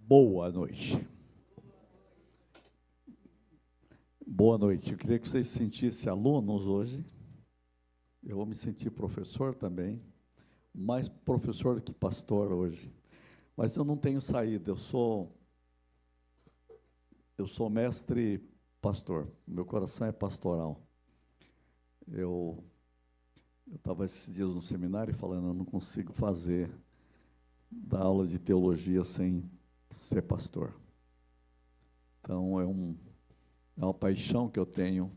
Boa noite. Boa noite. Eu queria que vocês se sentissem alunos hoje. Eu vou me sentir professor também, mais professor que pastor hoje. Mas eu não tenho saída, eu sou mestre pastor, meu coração é pastoral. Eu estava esses dias no seminário falando, eu não consigo dar aula de teologia sem ser pastor. Então, é uma paixão que eu tenho.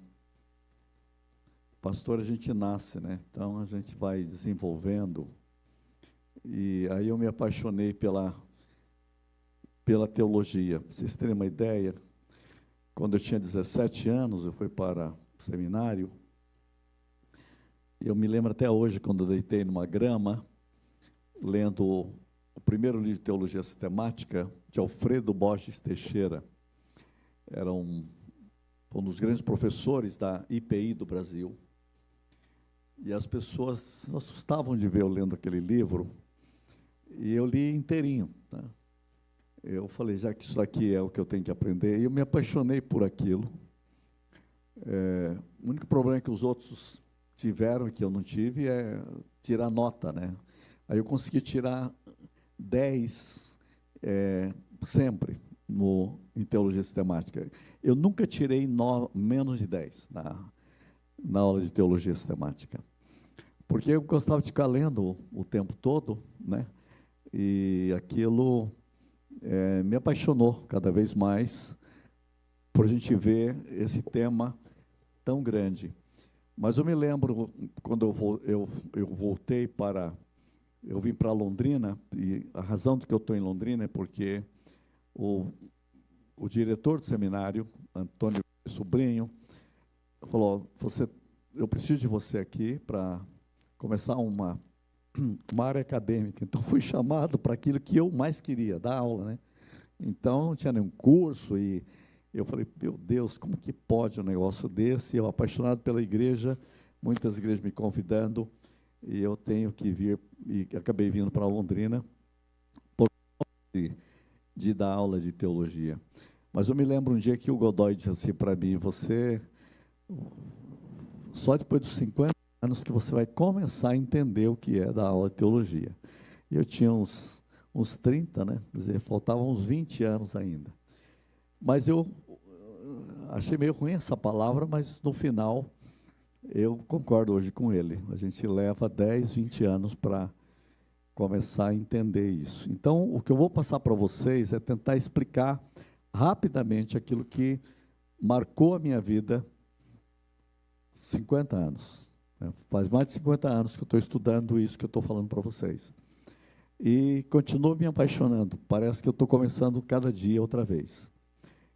Pastor, a gente nasce, né? Então, a gente vai desenvolvendo. E aí eu me apaixonei pela teologia. Para vocês terem uma ideia, quando eu tinha 17 anos, eu fui para o seminário. E eu me lembro até hoje, quando eu deitei numa grama, lendo o primeiro livro de teologia sistemática, de Alfredo Borges Teixeira. Era um dos grandes professores da IPI do Brasil. E as pessoas se assustavam de ver eu lendo aquele livro, e eu li inteirinho. Tá? Eu falei, já que isso aqui é o que eu tenho que aprender, e eu me apaixonei por aquilo. O único problema que os outros tiveram, e que eu não tive, é tirar nota, né? Aí eu consegui tirar 10 sempre em teologia sistemática. Eu nunca tirei menos de 10 na aula de teologia sistemática, porque eu gostava de ficar lendo o tempo todo, né? E aquilo me apaixonou cada vez mais por a gente ver esse tema tão grande. Mas eu me lembro, quando eu voltei eu vim para Londrina, e a razão de que eu estou em Londrina é porque o diretor do seminário, Antônio Sobrinho, falou, eu preciso de você aqui para começar uma área acadêmica. Então, fui chamado para aquilo que eu mais queria, dar aula, né? Então, não tinha nenhum curso, e eu falei, meu Deus, como que pode um negócio desse? Eu, apaixonado pela igreja, muitas igrejas me convidando, e eu tenho que vir, e acabei vindo para Londrina, por de dar aula de teologia. Mas eu me lembro um dia que o Godoy disse assim para mim, só depois dos 50 anos que você vai começar a entender o que é dar aula de teologia. E eu tinha uns 30, né? Quer dizer, faltavam uns 20 anos ainda. Mas eu achei meio ruim essa palavra, mas no final eu concordo hoje com ele. A gente leva 10, 20 anos para começar a entender isso. Então, o que eu vou passar para vocês é tentar explicar rapidamente aquilo que marcou a minha vida 50 anos. Faz mais de 50 anos que eu estou estudando isso que eu estou falando para vocês. E continuo me apaixonando. Parece que eu estou começando cada dia outra vez.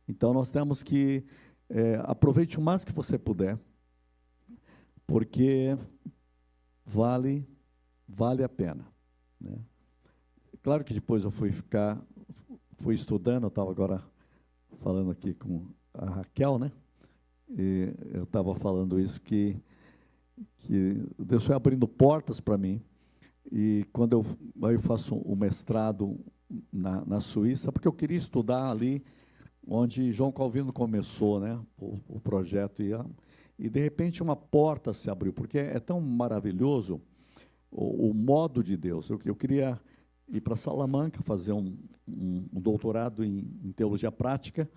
Então, nós temos que aproveite o mais que você puder, porque vale a pena, né? Claro que depois eu fui estudando, eu estava agora falando aqui com a Raquel, né? E eu estava falando isso, que Deus foi abrindo portas para mim. E quando eu faço o mestrado na Suíça, porque eu queria estudar ali onde João Calvino começou, né, o projeto, e de repente uma porta se abriu, porque é tão maravilhoso o modo de Deus. Eu queria ir para Salamanca, fazer um doutorado em teologia prática.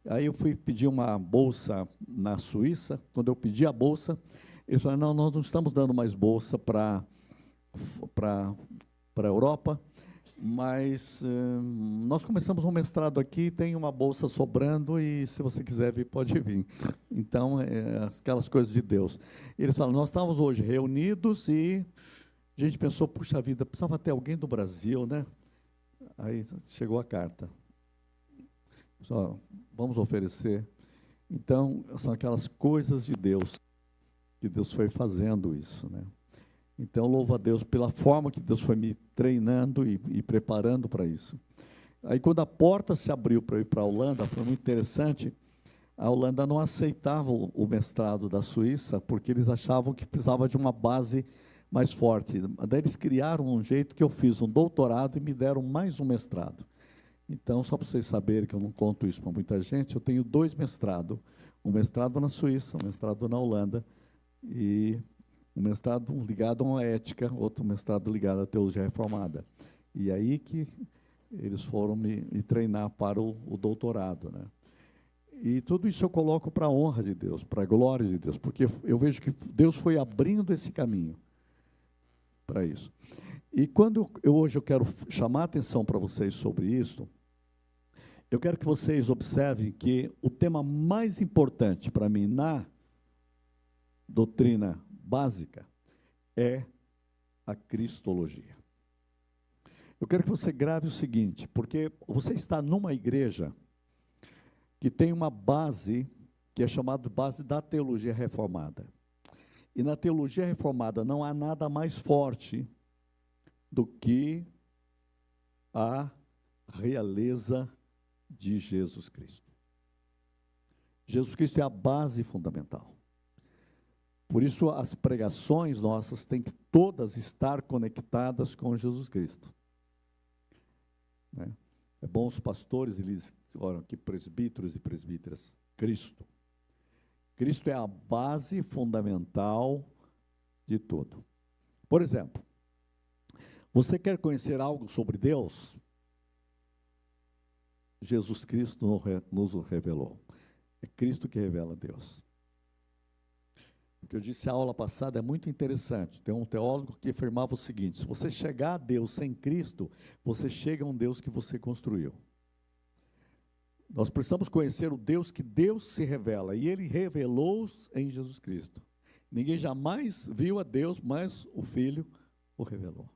Aí eu fui pedir uma bolsa na Suíça. Quando eu pedi a bolsa, eles falaram, não, nós não estamos dando mais bolsa para a Europa, mas nós começamos um mestrado aqui, tem uma bolsa sobrando, e se você quiser vir, pode vir. Então, aquelas coisas de Deus. Eles falaram, nós estávamos hoje reunidos e a gente pensou, puxa vida, precisava ter alguém do Brasil, né? Aí chegou a carta. Só, vamos oferecer. Então, são aquelas coisas de Deus, que Deus foi fazendo isso, né? Então, louvo a Deus pela forma que Deus foi me treinando e preparando para isso. Aí, quando a porta se abriu para eu ir para a Holanda, foi muito interessante. A Holanda não aceitava o mestrado da Suíça, porque eles achavam que precisava de uma base mais forte. Daí eles criaram um jeito que eu fiz um doutorado e me deram mais um mestrado. Então, só para vocês saberem que eu não conto isso para muita gente, eu tenho 2 mestrados. Um mestrado na Suíça, um mestrado na Holanda, e um mestrado ligado a uma ética, outro mestrado ligado à teologia reformada. E aí que eles foram me treinar para o doutorado, né? E tudo isso eu coloco para a honra de Deus, para a glória de Deus, porque eu vejo que Deus foi abrindo esse caminho para isso. E quando hoje eu quero chamar a atenção para vocês sobre isso, eu quero que vocês observem que o tema mais importante para mim na doutrina básica é a cristologia. Eu quero que você grave o seguinte, porque você está numa igreja que tem uma base que é chamada base da teologia reformada. E na teologia reformada não há nada mais forte do que a realeza de Jesus Cristo. Jesus Cristo é a base fundamental. Por isso, as pregações nossas têm que todas estar conectadas com Jesus Cristo. Né? É bom os pastores, eles olham aqui, presbíteros e presbíteras, Cristo. Cristo é a base fundamental de tudo. Por exemplo, você quer conhecer algo sobre Deus? Jesus Cristo nos o revelou. É Cristo que revela Deus. O que eu disse na aula passada é muito interessante. Tem um teólogo que afirmava o seguinte: se você chegar a Deus sem Cristo, você chega a um Deus que você construiu. Nós precisamos conhecer o Deus que Deus se revela, e Ele revelou em Jesus Cristo. Ninguém jamais viu a Deus, mas o Filho o revelou.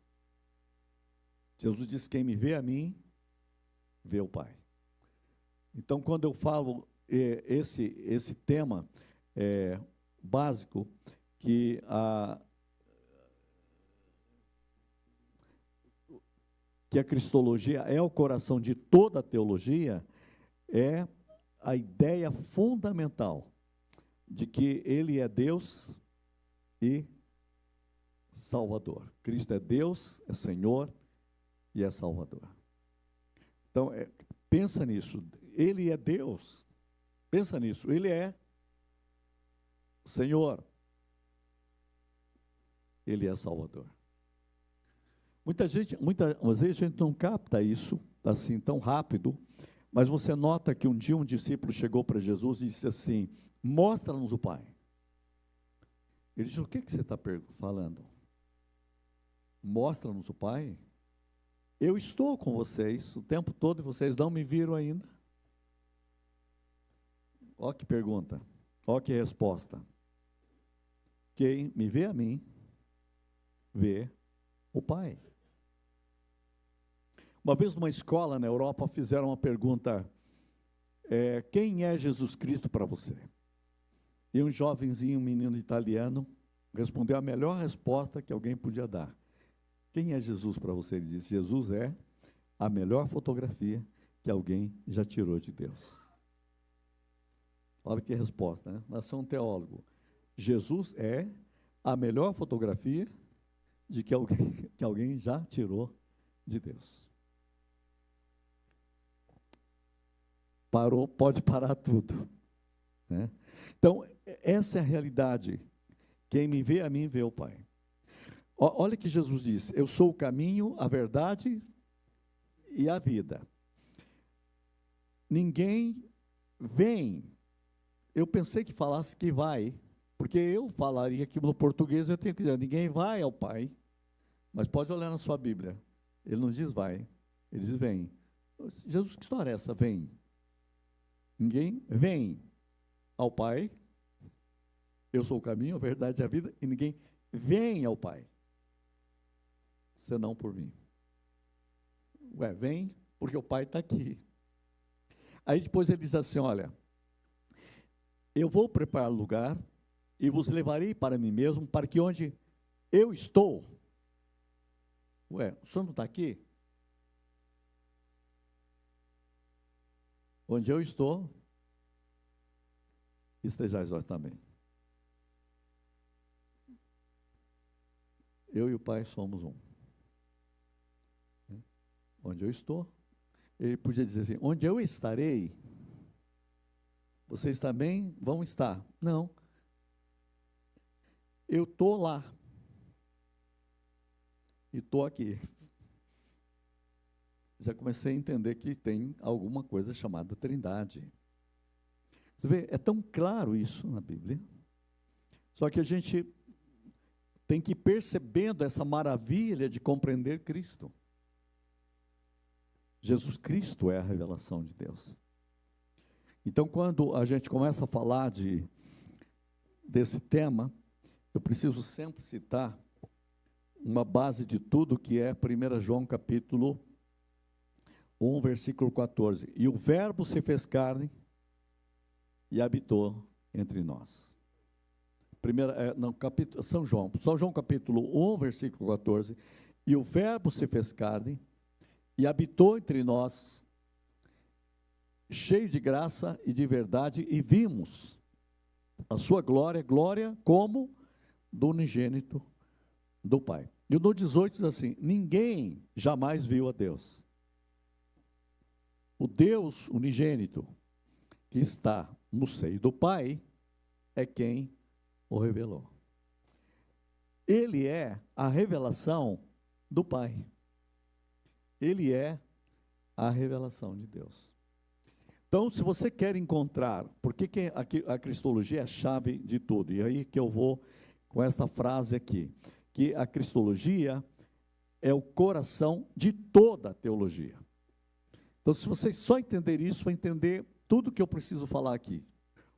Jesus disse: quem me vê a mim, vê o Pai. Então, quando eu falo esse tema básico, que a cristologia é o coração de toda a teologia, é a ideia fundamental de que Ele é Deus e Salvador. Cristo é Deus, é Senhor e é Salvador. Então, pensa nisso. Ele é Deus. Pensa nisso. Ele é Senhor. Ele é Salvador. Muitas vezes a gente não capta isso assim tão rápido, mas você nota que um dia um discípulo chegou para Jesus e disse assim: mostra-nos o Pai. Ele disse: o que você está falando? Mostra-nos o Pai? Eu estou com vocês o tempo todo e vocês não me viram ainda. Olha que pergunta, olha que resposta. Quem me vê a mim, vê o Pai. Uma vez numa escola na Europa fizeram uma pergunta: quem é Jesus Cristo para você? E um jovenzinho, um menino italiano, respondeu a melhor resposta que alguém podia dar. Quem é Jesus para você? Ele disse: Jesus é a melhor fotografia que alguém já tirou de Deus. Olha que resposta, né? Nasceu um teólogo. Jesus é a melhor fotografia de que alguém já tirou de Deus. Parou, pode parar tudo. Né? Então, essa é a realidade. Quem me vê a mim, vê o Pai. Olha que Jesus disse: eu sou o caminho, a verdade e a vida. Ninguém vem. Eu pensei que falasse que vai, porque eu falaria que no português eu tenho que dizer: ninguém vai ao Pai. Mas pode olhar na sua Bíblia. Ele não diz vai, ele diz vem. Jesus, que história é essa? Vem. Ninguém vem ao Pai. Eu sou o caminho, a verdade e a vida, e ninguém vem ao Pai senão por mim. Vem porque o Pai está aqui. Aí depois ele diz assim: olha, eu vou preparar lugar e vos levarei para mim mesmo, para que onde eu estou... o senhor não está aqui? Onde eu estou, estejais vós também. Eu e o Pai somos um. Onde eu estou, Ele podia dizer assim: onde eu estarei, vocês também vão estar. Não. Eu estou lá. E estou aqui. Já comecei a entender que tem alguma coisa chamada Trindade. Você vê, é tão claro isso na Bíblia. Só que a gente tem que ir percebendo essa maravilha de compreender Cristo. Jesus Cristo é a revelação de Deus. Então, quando a gente começa a falar desse tema, eu preciso sempre citar uma base de tudo, que é 1 João capítulo 1, versículo 14. E o verbo se fez carne e habitou entre nós. São João capítulo 1, versículo 14. E o verbo se fez carne e habitou entre nós, cheio de graça e de verdade, e vimos a sua glória, glória como do unigênito do Pai. E no 18 diz assim: ninguém jamais viu a Deus. O Deus unigênito que está no seio do Pai é quem o revelou. Ele é a revelação do Pai. Ele é a revelação de Deus. Então, se você quer encontrar, por que a cristologia é a chave de tudo? E aí que eu vou com esta frase aqui, que a cristologia é o coração de toda a teologia. Então, se vocês só entenderem isso, vão entender tudo que eu preciso falar aqui.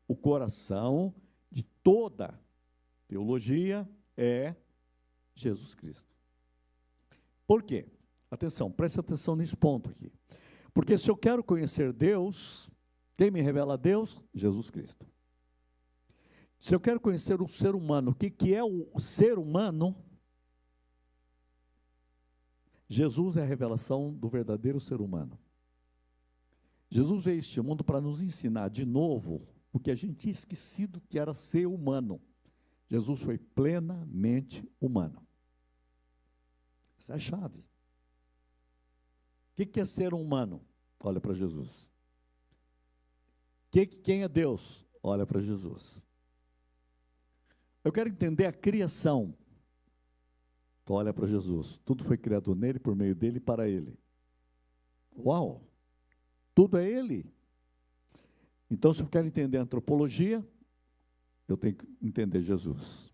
O coração de toda teologia é Jesus Cristo. Por quê? Atenção, preste atenção nesse ponto aqui. Porque se eu quero conhecer Deus, quem me revela Deus? Jesus Cristo. Se eu quero conhecer o ser humano, o que é o ser humano? Jesus é a revelação do verdadeiro ser humano. Jesus veio a este mundo para nos ensinar de novo o que a gente tinha esquecido que era ser humano. Jesus foi plenamente humano. Essa é a chave. O que é ser humano? Olha para Jesus. Quem é Deus? Olha para Jesus. Eu quero entender a criação. Olha para Jesus. Tudo foi criado nele, por meio dele e para ele. Uau! Tudo é ele. Então, se eu quero entender a antropologia, eu tenho que entender Jesus.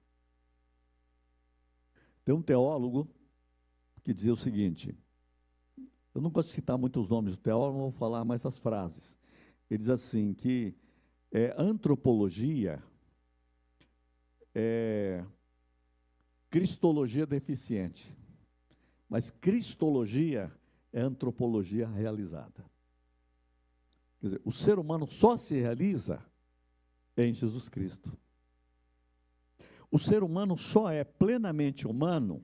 Tem um teólogo que dizia o seguinte: eu não gosto de citar muitos nomes do teólogo, vou falar mais as frases. Ele diz assim, que antropologia é cristologia deficiente, mas cristologia é antropologia realizada. Quer dizer, o ser humano só se realiza em Jesus Cristo. O ser humano só é plenamente humano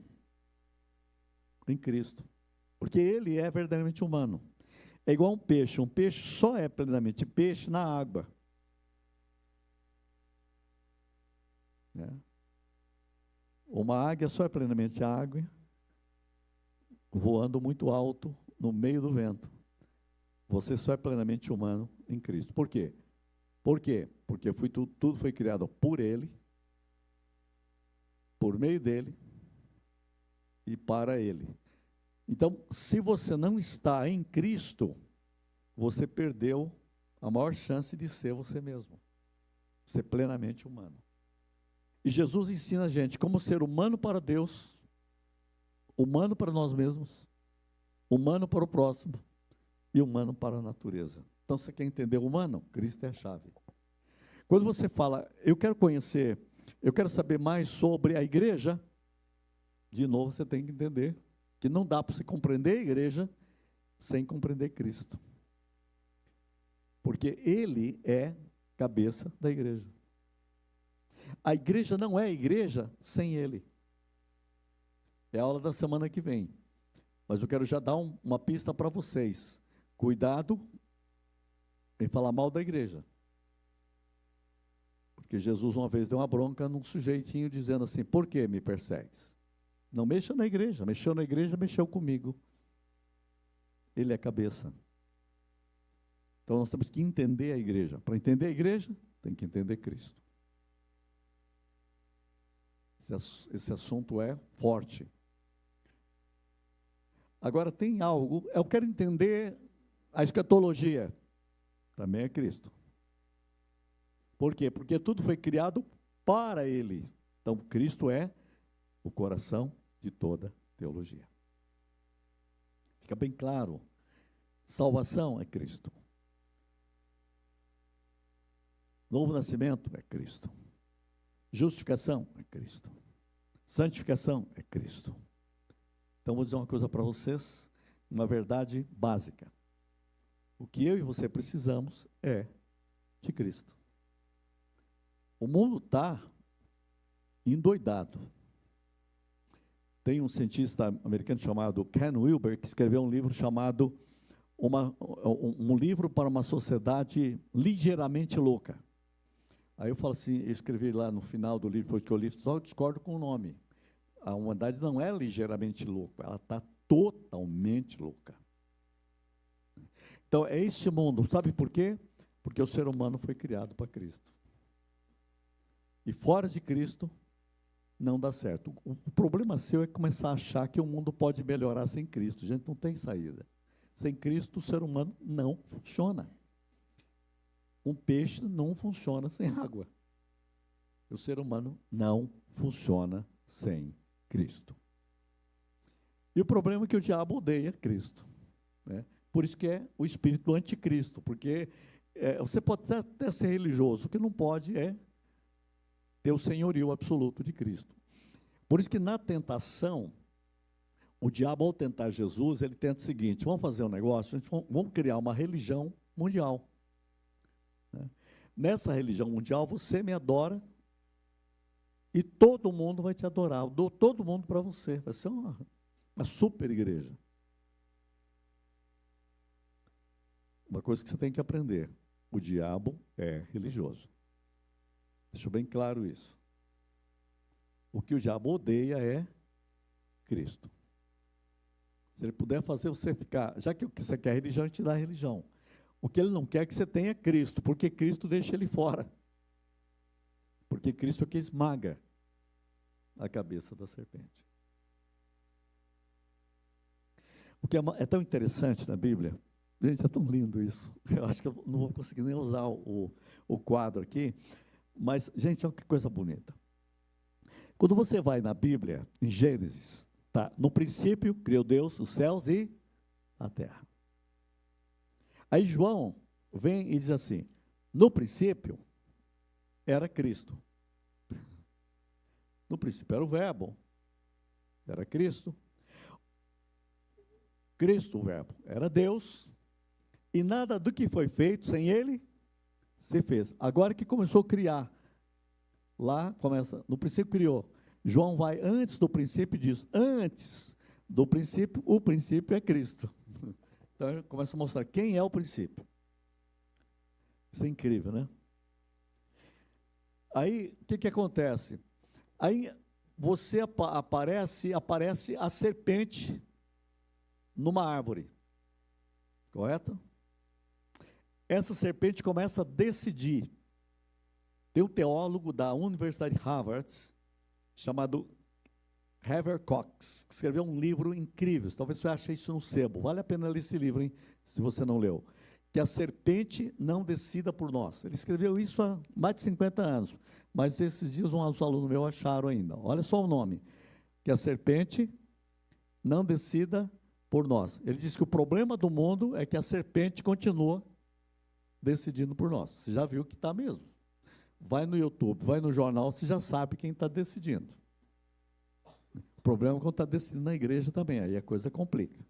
em Cristo, porque ele é verdadeiramente humano. É igual um peixe só é plenamente peixe na água. Uma águia só é plenamente água, voando muito alto no meio do vento. Você só é plenamente humano em Cristo. Por quê? Por quê? Porque tudo foi criado por Ele, por meio dEle e para Ele. Então, se você não está em Cristo, você perdeu a maior chance de ser você mesmo, ser plenamente humano. E Jesus ensina a gente como ser humano para Deus, humano para nós mesmos, humano para o próximo e humano para a natureza. Então, você quer entender o humano? Cristo é a chave. Quando você fala, eu quero conhecer, eu quero saber mais sobre a igreja, de novo você tem que entender que não dá para você compreender a igreja sem compreender Cristo. Porque Ele é cabeça da igreja. A igreja não é igreja sem Ele. É a aula da semana que vem. Mas eu quero já dar uma pista para vocês. Cuidado em falar mal da igreja. Porque Jesus uma vez deu uma bronca num sujeitinho dizendo assim: por que me persegues? Não mexa na igreja. Mexeu na igreja, mexeu comigo. Ele é cabeça. Então, nós temos que entender a igreja. Para entender a igreja, tem que entender Cristo. Esse assunto é forte. Agora, tem algo, eu quero entender a escatologia. Também é Cristo. Por quê? Porque tudo foi criado para Ele. Então, Cristo é o coração de toda teologia. Fica bem claro. Salvação é Cristo. Novo nascimento é Cristo. Justificação é Cristo. Santificação é Cristo. Então, vou dizer uma coisa para vocês, uma verdade básica. O que eu e você precisamos é de Cristo. O mundo está endoidado. Tem um cientista americano chamado Ken Wilber, que escreveu um livro chamado um livro para uma sociedade ligeiramente louca. Aí eu falo assim, eu escrevi lá no final do livro, depois que eu li, só discordo com o nome. A humanidade não é ligeiramente louca, ela está totalmente louca. Então, é este mundo. Sabe por quê? Porque o ser humano foi criado para Cristo. E fora de Cristo, não dá certo. O problema seu é começar a achar que o mundo pode melhorar sem Cristo. Gente, não tem saída. Sem Cristo, o ser humano não funciona. Um peixe não funciona sem água. O ser humano não funciona sem Cristo. E o problema é que o diabo odeia Cristo, né? Por isso que é o espírito do anticristo, porque você pode até ser religioso, o que não pode é ter o senhorio absoluto de Cristo. Por isso que na tentação, o diabo, ao tentar Jesus, ele tenta o seguinte: vamos fazer um negócio, vamos criar uma religião mundial. Nessa religião mundial, você me adora e todo mundo vai te adorar. Eu dou todo mundo para você. Vai ser uma super igreja. Uma coisa que você tem que aprender: o diabo é religioso. Deixa bem claro isso. O que o diabo odeia é Cristo. Se ele puder fazer você ficar, já que você quer religião, ele te dá a religião. O que ele não quer é que você tenha Cristo, porque Cristo deixa ele fora. Porque Cristo é que esmaga a cabeça da serpente. O que é tão interessante na Bíblia, gente, é tão lindo isso. Eu acho que eu não vou conseguir nem usar o quadro aqui, mas, gente, olha que coisa bonita. Quando você vai na Bíblia, em Gênesis, tá? No princípio, criou Deus os céus e a terra. Aí João vem e diz assim: no princípio era Cristo. No princípio era o Verbo, era Cristo. Cristo, o Verbo, era Deus, e nada do que foi feito sem Ele se fez. Agora que começou a criar, lá começa, no princípio criou. João vai antes do princípio e diz: antes do princípio, o princípio é Cristo. Então, ele começa a mostrar quem é o princípio. Isso é incrível, né? Aí, o que acontece? Aí, você aparece a serpente numa árvore. Correto? Essa serpente começa a decidir. Tem um teólogo da Universidade de Harvard, chamado Heather Cox, que escreveu um livro incrível. Talvez você ache isso no sebo. Vale a pena ler esse livro, hein, se você não leu. Que a serpente não decida por nós. Ele escreveu isso há mais de 50 anos. Mas esses dias uns alunos meus acharam ainda. Olha só o nome. Que a serpente não decida por nós. Ele diz que o problema do mundo é que a serpente continua decidindo por nós. Você já viu que está mesmo. Vai no YouTube, vai no jornal, você já sabe quem está decidindo. O problema é quando está decidindo na igreja também, aí a coisa complica.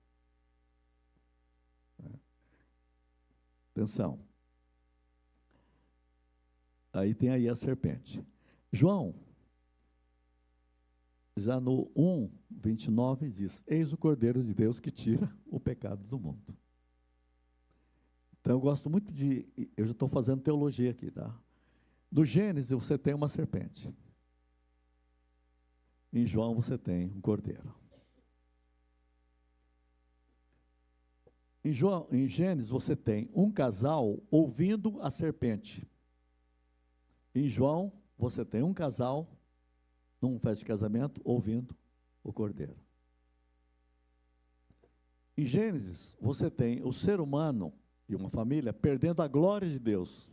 Atenção. Aí tem aí a serpente. João, já no 1:29 diz: eis o Cordeiro de Deus que tira o pecado do mundo. Então eu gosto muito eu já estou fazendo teologia aqui, tá? No Gênesis você tem uma serpente. Em João você tem um cordeiro. Em Gênesis, você tem um casal ouvindo a serpente. Em João, você tem um casal, num festa de casamento, ouvindo o cordeiro. Em Gênesis, você tem o ser humano e uma família perdendo a glória de Deus.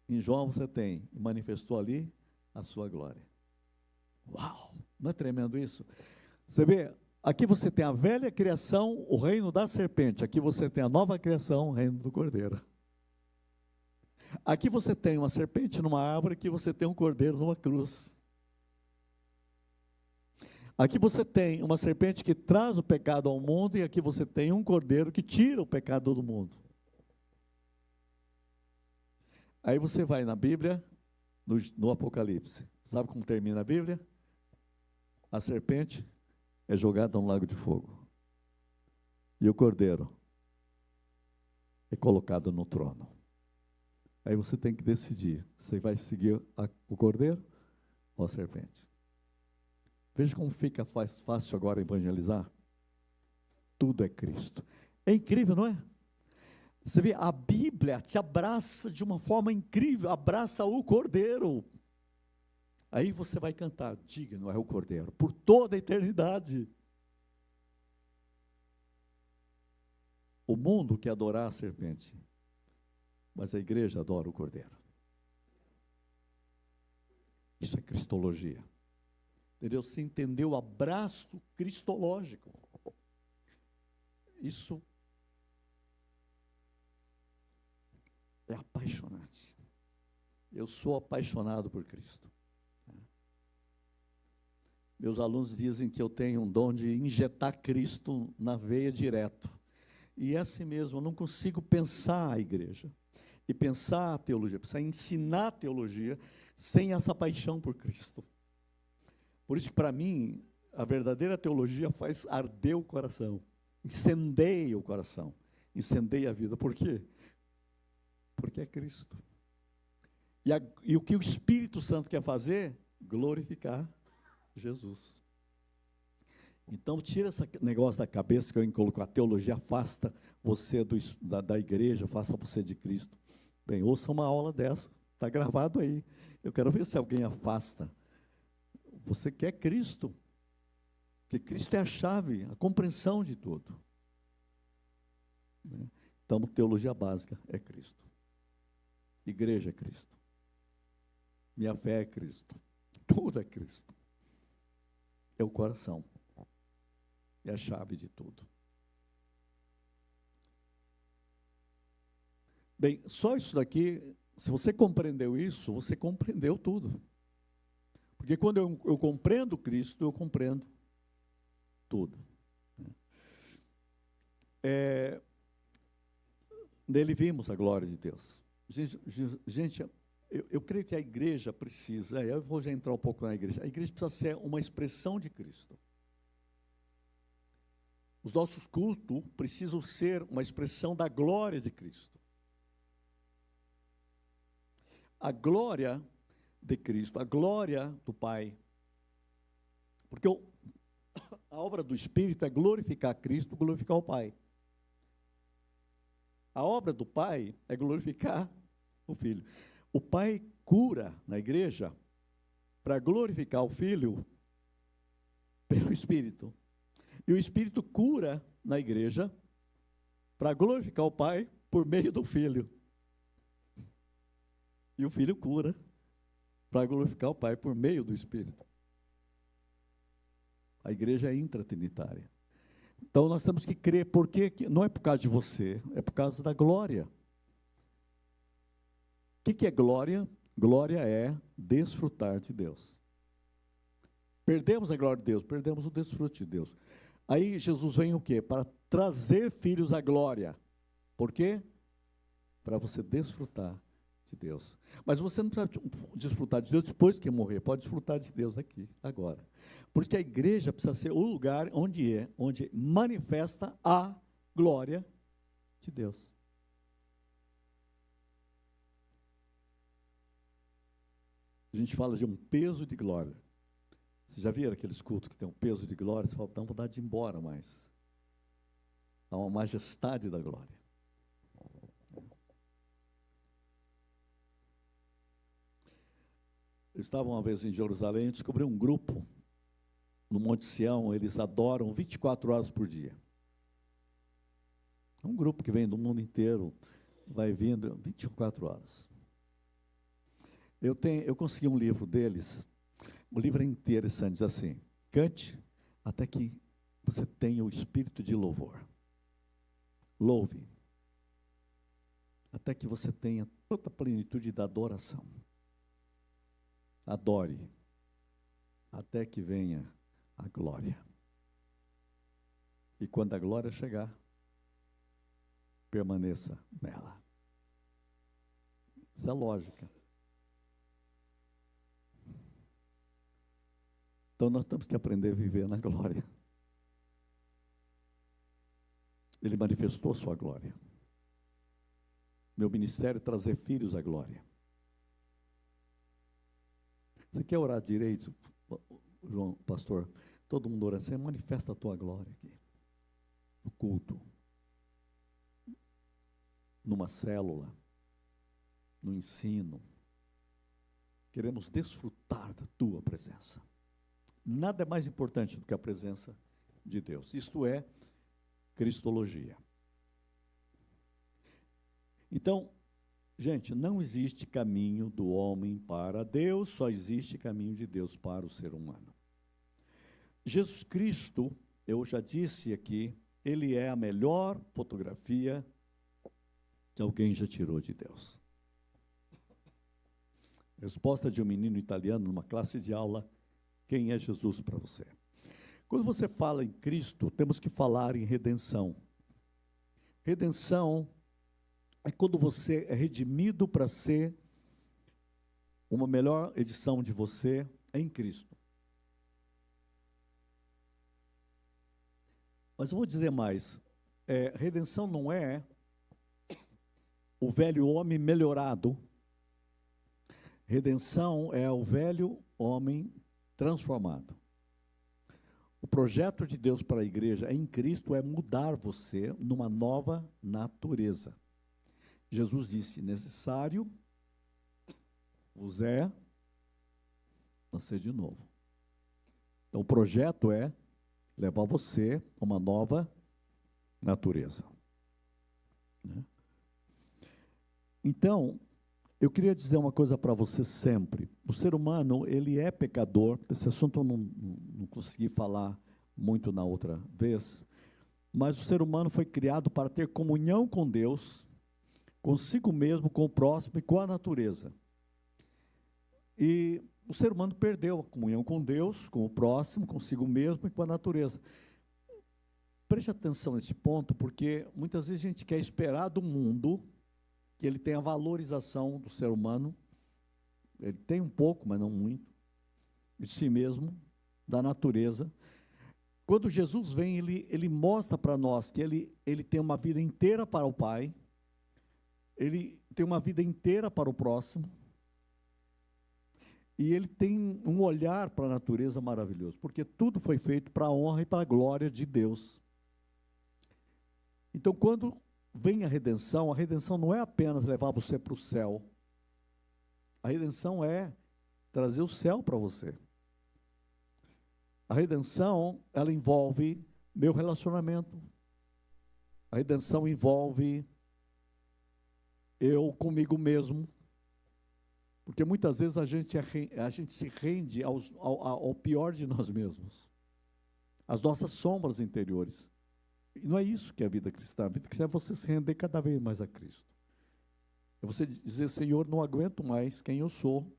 Em João, você tem, manifestou ali a sua glória. Uau! Não é tremendo isso? Você vê, aqui você tem a velha criação, o reino da serpente. Aqui você tem a nova criação, o reino do cordeiro. Aqui você tem uma serpente numa árvore, aqui você tem um cordeiro numa cruz. Aqui você tem uma serpente que traz o pecado ao mundo, e aqui você tem um cordeiro que tira o pecado do mundo. Aí você vai na Bíblia, no Apocalipse. Sabe como termina a Bíblia? A serpente é jogada no lago de fogo. E o cordeiro é colocado no trono. Aí você tem que decidir, você vai seguir o cordeiro ou a serpente? Veja como fica fácil agora evangelizar. Tudo é Cristo. É incrível, não é? Você vê, a Bíblia te abraça de uma forma incrível, abraça o cordeiro. Aí você vai cantar, digno é o cordeiro, por toda a eternidade. O mundo quer adorar a serpente, mas a igreja adora o cordeiro. Isso é cristologia. Entendeu? Você entendeu o abraço cristológico. Isso é apaixonante. Eu sou apaixonado por Cristo. Meus alunos dizem que eu tenho um dom de injetar Cristo na veia direto. E é assim mesmo, eu não consigo pensar a igreja, e pensar a teologia, pensar em ensinar a teologia, sem essa paixão por Cristo. Por isso que, para mim, a verdadeira teologia faz arder o coração, incendeia o coração, incendeia a vida. Por quê? Porque é Cristo. E o que o Espírito Santo quer fazer? Glorificar Jesus. Então, tira esse negócio da cabeça que eu coloco, a teologia afasta você da igreja, afasta você de Cristo. Bem, ouça uma aula dessa, está gravado aí. Eu quero ver se alguém afasta. Você quer Cristo, porque Cristo é a chave, a compreensão de tudo. Então, teologia básica é Cristo. Igreja é Cristo. Minha fé é Cristo. Tudo é Cristo. É o coração. É a chave de tudo. Bem, só isso daqui, se você compreendeu isso, você compreendeu tudo. Porque quando eu compreendo Cristo, eu compreendo tudo. Nele vimos a glória de Deus. Gente, eu creio que a igreja precisa, eu vou já entrar um pouco na igreja, a igreja precisa ser uma expressão de Cristo. Os nossos cultos precisam ser uma expressão da glória de Cristo. A glória de Cristo, a glória do Pai. Porque a obra do Espírito é glorificar Cristo, glorificar o Pai. A obra do Pai é glorificar o Filho. O Pai cura na igreja para glorificar o Filho pelo Espírito. E o Espírito cura na igreja para glorificar o Pai por meio do Filho. E o Filho cura para glorificar o Pai por meio do Espírito. A igreja é intratrinitária. Então nós temos que crer, porque não é por causa de você, é por causa da glória. O que é glória? Glória é desfrutar de Deus. Perdemos a glória de Deus, perdemos o desfrute de Deus. Aí Jesus vem o quê? Para trazer filhos à glória. Por quê? Para você desfrutar de Deus. Mas você não precisa desfrutar de Deus depois que morrer, pode desfrutar de Deus aqui, agora. Por isso que a igreja precisa ser o lugar onde manifesta a glória de Deus. A gente fala de um peso de glória. Vocês já viram aqueles cultos que tem um peso de glória? Você fala, não, vou dar de ir embora mais. a uma majestade da glória. Eu estava uma vez em Jerusalém e descobri um grupo no Monte Sião, eles adoram 24 horas por dia. É um grupo que vem do mundo inteiro, vai vindo 24 horas. Eu consegui um livro deles, o livro é interessante, diz assim: cante até que você tenha o espírito de louvor. Louve até que você tenha toda a plenitude da adoração. Adore até que venha a glória. E quando a glória chegar, permaneça nela. Isso é lógica. Então nós temos que aprender a viver na glória. Ele manifestou sua glória. Meu ministério é trazer filhos à glória. Você quer orar direito, João, pastor? Todo mundo ora assim, manifesta a tua glória aqui. No culto. Numa célula. No ensino. Queremos desfrutar da tua presença. Nada é mais importante do que a presença de Deus. Isto é cristologia. Então, gente, não existe caminho do homem para Deus, só existe caminho de Deus para o ser humano. Jesus Cristo, eu já disse aqui, ele é a melhor fotografia que alguém já tirou de Deus. Resposta de um menino italiano numa classe de aula: quem é Jesus para você? Quando você fala em Cristo, temos que falar em redenção. Redenção é quando você é redimido para ser uma melhor edição de você em Cristo. Mas eu vou dizer mais, redenção não é o velho homem melhorado. Redenção é o velho homem transformado. O projeto de Deus para a igreja em Cristo é mudar você numa nova natureza. Jesus disse: necessário vos é nascer de novo. Então o projeto é levar você a uma nova natureza. Né? Então, eu queria dizer uma coisa para você sempre. O ser humano, ele é pecador. Esse assunto eu não consegui falar muito na outra vez. Mas o ser humano foi criado para ter comunhão com Deus, consigo mesmo, com o próximo e com a natureza. E o ser humano perdeu a comunhão com Deus, com o próximo, consigo mesmo e com a natureza. Preste atenção nesse ponto, porque muitas vezes a gente quer esperar do mundo que ele tenha a valorização do ser humano. Ele tem um pouco, mas não muito, de si mesmo, da natureza. Quando Jesus vem, ele mostra para nós que ele tem uma vida inteira para o Pai, ele tem uma vida inteira para o próximo, e ele tem um olhar para a natureza maravilhoso, porque tudo foi feito para a honra e para a glória de Deus. Então, quando vem a redenção não é apenas levar você para o céu. A redenção é trazer o céu para você. A redenção, ela envolve meu relacionamento. A redenção envolve eu comigo mesmo. Porque muitas vezes a gente se rende ao pior de nós mesmos. Às nossas sombras interiores. E não é isso que é a vida cristã. A vida cristã é você se render cada vez mais a Cristo. É você dizer: Senhor, não aguento mais quem eu sou.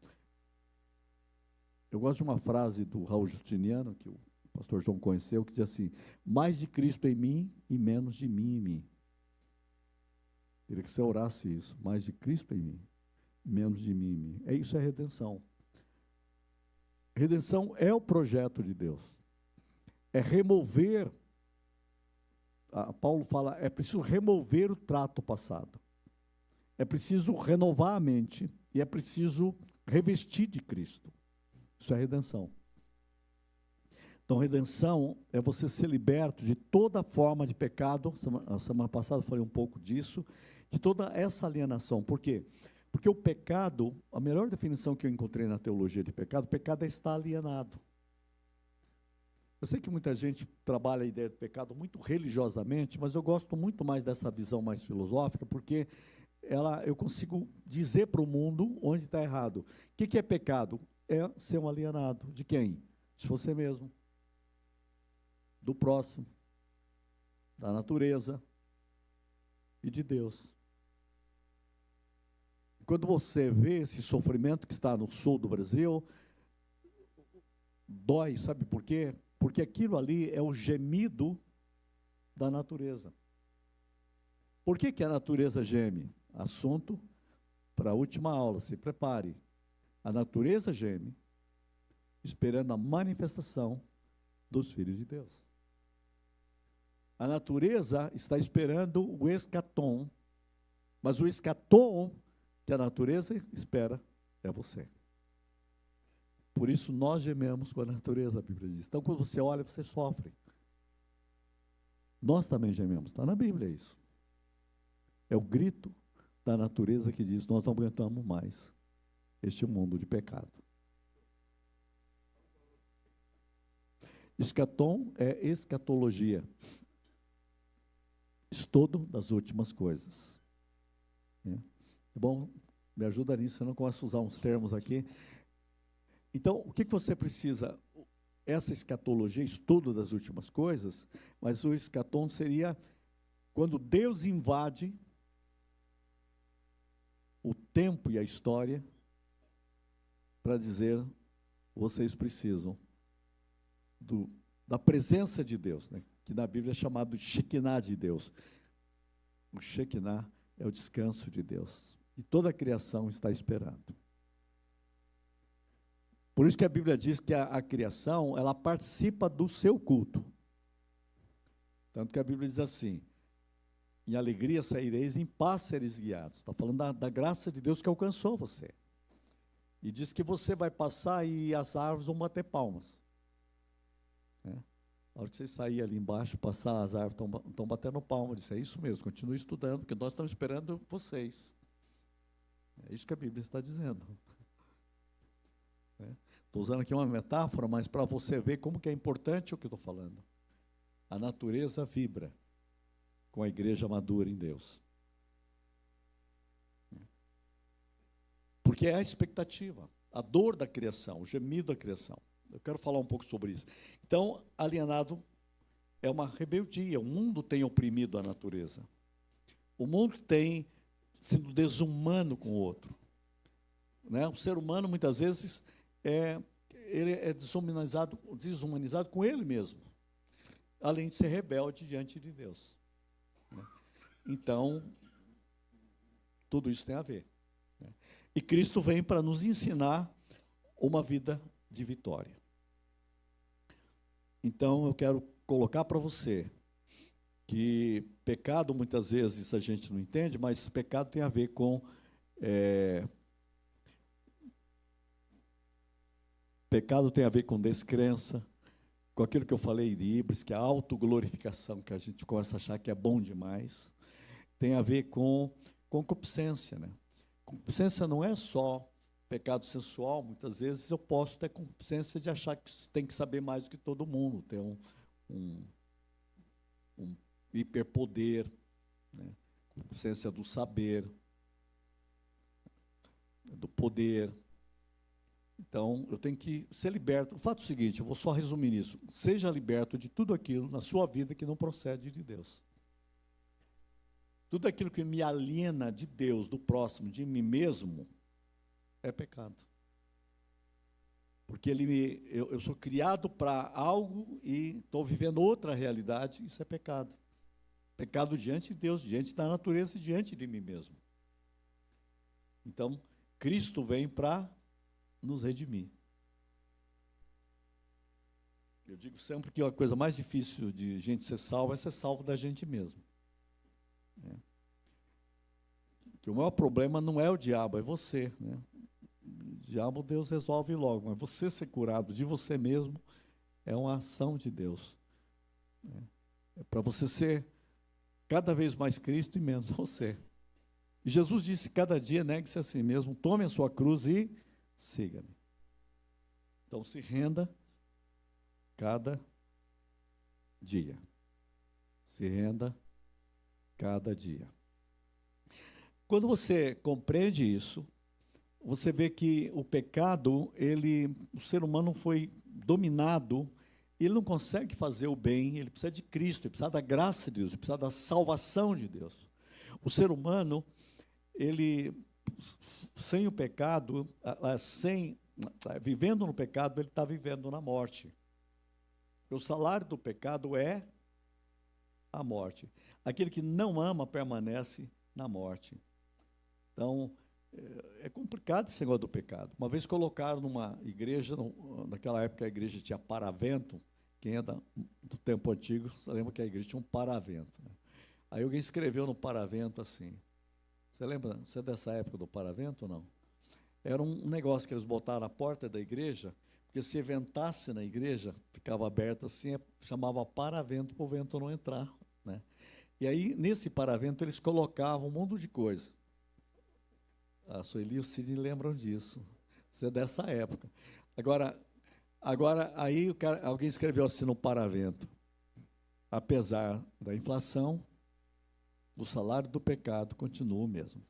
Eu gosto de uma frase do Raul Justiniano, que o pastor João conheceu, que diz assim: mais de Cristo em mim e menos de mim em mim. Eu queria que você orasse isso: mais de Cristo em mim, menos de mim em mim. Isso é redenção. Redenção é o projeto de Deus. É remover, Paulo fala, é preciso remover o trato passado. É preciso renovar a mente e é preciso revestir de Cristo. Isso é redenção. Então, redenção é você ser liberto de toda forma de pecado. A semana passada eu falei um pouco disso, de toda essa alienação. Por quê? Porque o pecado, a melhor definição que eu encontrei na teologia de pecado, o pecado é estar alienado. Eu sei que muita gente trabalha a ideia do pecado muito religiosamente, mas eu gosto muito mais dessa visão mais filosófica, porque eu consigo dizer para o mundo onde está errado. O que é pecado? É ser um alienado. De quem? De você mesmo. Do próximo. Da natureza. E de Deus. Quando você vê esse sofrimento que está no sul do Brasil, dói, sabe por quê? Porque aquilo ali é o gemido da natureza. Por que a natureza geme? Assunto para a última aula, se prepare. A natureza geme, esperando a manifestação dos filhos de Deus. A natureza está esperando o escatom, mas o escatom que a natureza espera é você. Por isso nós gememos com a natureza, a Bíblia diz. Então, quando você olha, você sofre. Nós também gememos, está na Bíblia isso. É o grito da natureza que diz, nós não aguentamos mais este mundo de pecado. Escatom é escatologia. Estudo das últimas coisas. É bom, me ajuda nisso, eu não começo a usar uns termos aqui. Então, o que você precisa? Essa escatologia, estudo das últimas coisas, mas o escatom seria quando Deus invade o tempo e a história para dizer, vocês precisam da presença de Deus, né? Que na Bíblia é chamado de Shekinah de Deus. O Shekinah é o descanso de Deus. E toda a criação está esperando. Por isso que a Bíblia diz que a criação, ela participa do seu culto. Tanto que a Bíblia diz assim, em alegria saireis, em paz sereis guiados. Está falando da graça de Deus que alcançou você. E diz que você vai passar e as árvores vão bater palmas. A hora que você sair ali embaixo, passar, as árvores estão batendo palmas. Disse, é isso mesmo, continue estudando, porque nós estamos esperando vocês. É isso que a Bíblia está dizendo. Estou usando aqui uma metáfora, mas para você ver como que é importante o que eu estou falando. A natureza vibra com a igreja madura em Deus. Porque é a expectativa, a dor da criação, o gemido da criação. Eu quero falar um pouco sobre isso. Então, alienado é uma rebeldia. O mundo tem oprimido a natureza. O mundo tem sido desumano com o outro. Né? O ser humano, muitas vezes, ele é desumanizado com ele mesmo, além de ser rebelde diante de Deus. Né? Então, tudo isso tem a ver. Né? E Cristo vem para nos ensinar uma vida de vitória. Então, eu quero colocar para você que pecado, muitas vezes, a gente não entende, mas pecado tem a ver com... pecado tem a ver com descrença, com aquilo que eu falei de Híbridos, que é a autoglorificação, que a gente começa a achar que é bom demais. Tem a ver com concupiscência. Né? Concupiscência não é só pecado sensual, muitas vezes eu posso ter concupiscência de achar que tem que saber mais do que todo mundo, ter um hiperpoder, né? Concupiscência do saber, do poder. Então, eu tenho que ser liberto. O fato é o seguinte, eu vou só resumir isso. Seja liberto de tudo aquilo na sua vida que não procede de Deus. Tudo aquilo que me aliena de Deus, do próximo, de mim mesmo, é pecado. Porque eu sou criado para algo e estou vivendo outra realidade, isso é pecado. Pecado diante de Deus, diante da natureza e diante de mim mesmo. Então, Cristo vem para nos redimir. Eu digo sempre que a coisa mais difícil de gente ser salva é ser salvo da gente mesmo. Que o maior problema não é o diabo, é você. Né? O diabo Deus resolve logo, mas você ser curado de você mesmo É uma ação de Deus. É para você ser cada vez mais Cristo e menos você. E Jesus disse, cada dia negue-se a si mesmo, tome a sua cruz e siga-me. Então se renda cada dia. Se renda cada dia. Quando você compreende isso, você vê que o pecado, o ser humano foi dominado, ele não consegue fazer o bem, ele precisa de Cristo, ele precisa da graça de Deus, ele precisa da salvação de Deus. O ser humano, ele, sem o pecado, vivendo no pecado, ele está vivendo na morte. O salário do pecado é a morte. Aquele que não ama permanece na morte. Então, é complicado esse negócio do pecado. Uma vez colocaram numa igreja, naquela época a igreja tinha paravento, quem é do tempo antigo, você lembra que a igreja tinha um paravento, né? Aí alguém escreveu no paravento assim, você lembra, você é dessa época do paravento ou não? Era um negócio que eles botaram na porta da igreja, porque se ventasse na igreja, ficava aberto assim, chamava paravento para o vento não entrar, né? E aí, nesse paravento, eles colocavam um monte de coisa. A Sueli e o Sidney lembram disso. Você é dessa época. Agora aí alguém escreveu assim no paravento. Apesar da inflação, o salário do pecado continua o mesmo.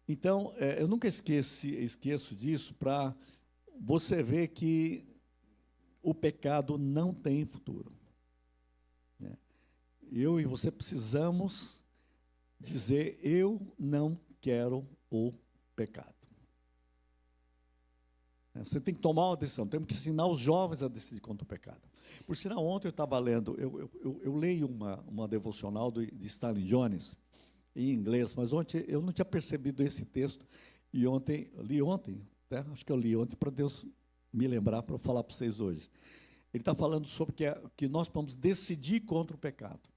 Então, eu nunca esqueço disso, para você ver que o pecado não tem futuro. Eu e você precisamos dizer, eu não quero o pecado. Você tem que tomar uma decisão, temos que ensinar os jovens a decidir contra o pecado. Por sinal, ontem eu estava lendo, eu leio uma devocional de Stanley Jones, em inglês, mas ontem eu não tinha percebido esse texto, e li ontem, acho que eu li ontem, para Deus me lembrar, para eu falar para vocês hoje. Ele está falando sobre que nós vamos decidir contra o pecado.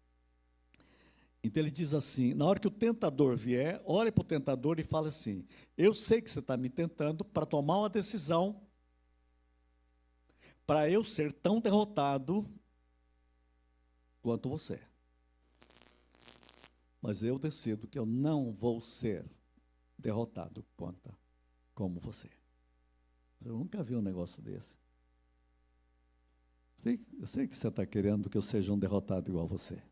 Então ele diz assim, na hora que o tentador vier, olhe para o tentador e fala assim, eu sei que você está me tentando para tomar uma decisão, para eu ser tão derrotado quanto você. Mas eu decido que eu não vou ser derrotado como você. Eu nunca vi um negócio desse. Eu sei que você está querendo que eu seja um derrotado igual a você.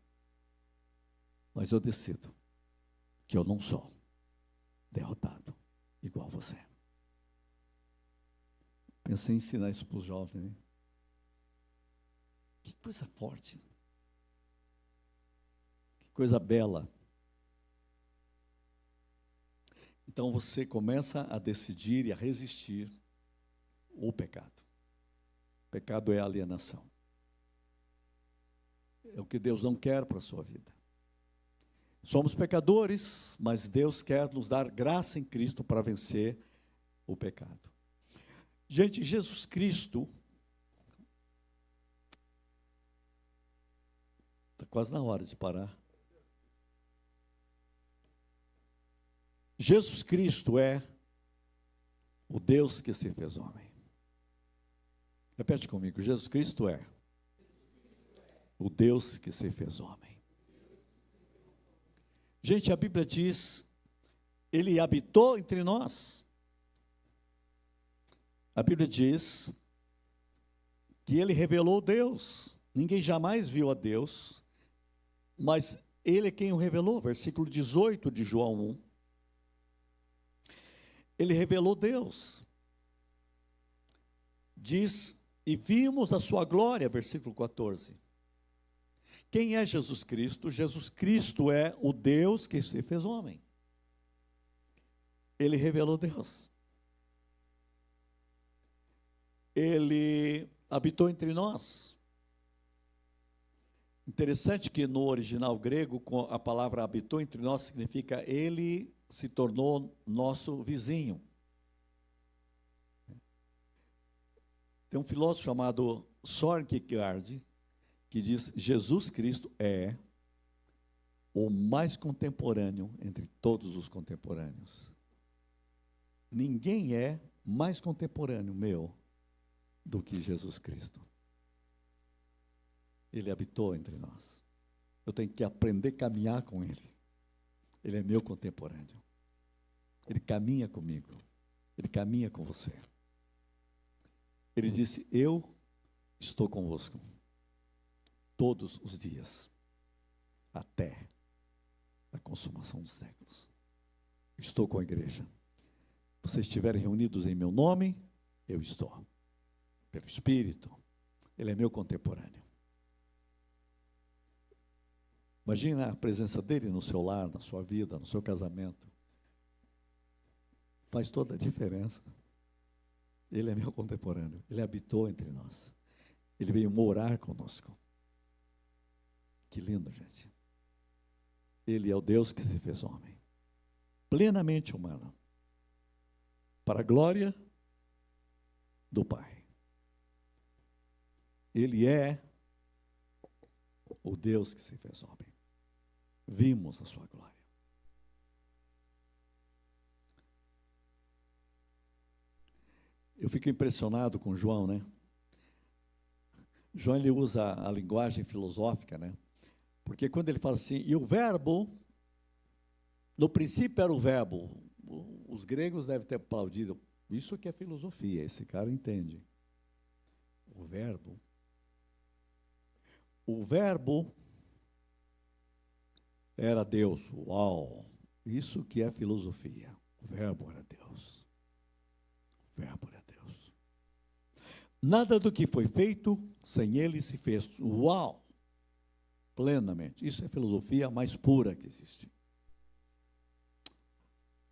Mas eu decido que eu não sou derrotado igual a você. Pensei em ensinar isso para os jovens, hein? Que coisa forte. Que coisa bela. Então você começa a decidir e a resistir o pecado. O pecado é a alienação. É o que Deus não quer para a sua vida. Somos pecadores, mas Deus quer nos dar graça em Cristo para vencer o pecado. Gente, Jesus Cristo, está quase na hora de parar. Jesus Cristo é o Deus que se fez homem. Repete comigo, Jesus Cristo é o Deus que se fez homem. Gente, a Bíblia diz, ele habitou entre nós. A Bíblia diz que ele revelou Deus. Ninguém jamais viu a Deus, mas ele é quem o revelou. Versículo 18 de João 1. Ele revelou Deus. Diz, e vimos a sua glória, versículo 14. Quem é Jesus Cristo? Jesus Cristo é o Deus que se fez homem. Ele revelou Deus. Ele habitou entre nós. Interessante que no original grego, a palavra habitou entre nós significa ele se tornou nosso vizinho. Tem um filósofo chamado Søren Kierkegaard, que diz, Jesus Cristo é o mais contemporâneo entre todos os contemporâneos. Ninguém é mais contemporâneo meu do que Jesus Cristo. Ele habitou entre nós. Eu tenho que aprender a caminhar com Ele. Ele é meu contemporâneo. Ele caminha comigo. Ele caminha com você. Ele disse: eu estou convosco todos os dias, até a consumação dos séculos. Estou com a igreja. Vocês estiverem reunidos em meu nome, eu estou. Pelo Espírito. Ele é meu contemporâneo. Imagina a presença dele no seu lar, na sua vida, no seu casamento. Faz toda a diferença. Ele é meu contemporâneo. Ele habitou entre nós. Ele veio morar conosco. Que lindo, gente. Ele é o Deus que se fez homem. Plenamente humano. Para a glória do Pai. Ele é o Deus que se fez homem. Vimos a sua glória. Eu fico impressionado com João, né? João, ele usa a linguagem filosófica, né? Porque quando ele fala assim, e o verbo, no princípio era o verbo, os gregos devem ter aplaudido. Isso que é filosofia, esse cara entende. O verbo era Deus. Uau! Isso que é filosofia. O verbo era Deus. O verbo era Deus. Nada do que foi feito sem ele se fez. Uau! Plenamente. Isso é filosofia mais pura que existe.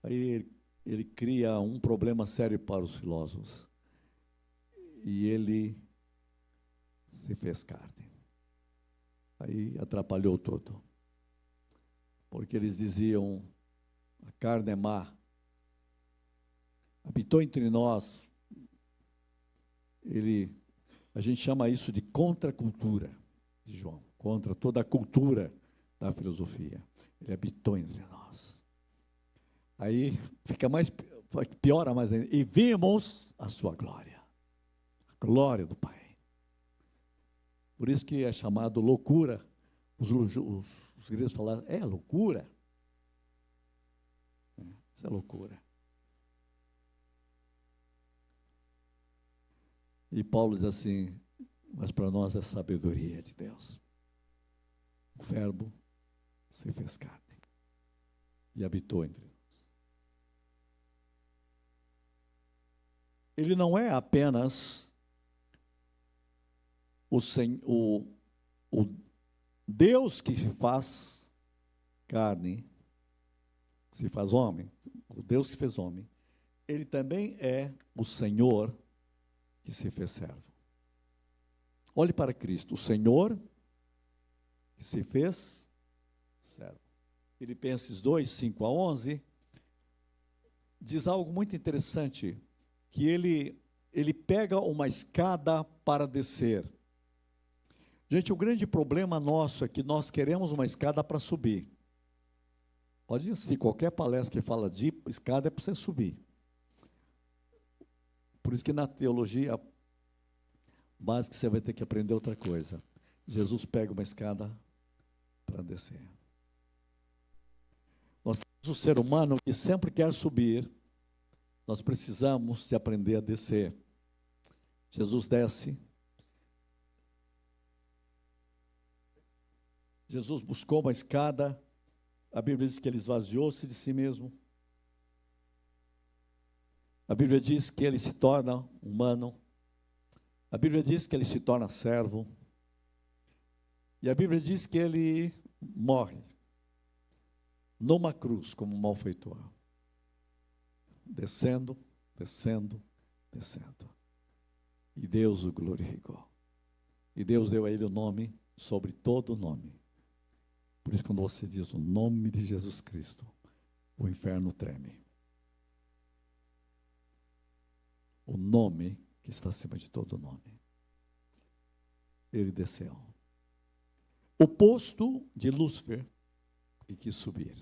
Aí ele cria um problema sério para os filósofos. E ele se fez carne. Aí atrapalhou tudo. Porque eles diziam, a carne é má. Habitou entre nós. A gente chama isso de contracultura de João. Contra toda a cultura da filosofia. Ele habitou entre nós. Aí piora mais ainda. E vimos a sua glória. A glória do Pai. Por isso que é chamado loucura. Os gregos falaram, é loucura. Isso é loucura. E Paulo diz assim, mas para nós é sabedoria de Deus. O verbo se fez carne e habitou entre nós. Ele não é apenas o Deus que faz carne, se faz homem, o Deus que fez homem, ele também é o Senhor que se fez servo. Olhe para Cristo, o Senhor que se fez servo. Filipenses 2, 5 a 11, diz algo muito interessante, que ele pega uma escada para descer. Gente, o grande problema nosso é que nós queremos uma escada para subir. Pode assistir qualquer palestra que fala de escada é para você subir. Por isso que na teologia básica você vai ter que aprender outra coisa. Jesus pega uma escada para descer. Nós temos o ser humano que sempre quer subir, nós precisamos de aprender a descer. Jesus desce. Jesus buscou uma escada, a Bíblia diz que ele esvaziou-se de si mesmo. A Bíblia diz que ele se torna humano. A Bíblia diz que ele se torna servo. E a Bíblia diz que ele morre numa cruz como malfeitor. Descendo, descendo, descendo. E Deus o glorificou. E Deus deu a ele o nome sobre todo o nome. Por isso, quando você diz o nome de Jesus Cristo, o inferno treme. O nome que está acima de todo nome. Ele desceu. O posto de Lúcifer, que quis subir.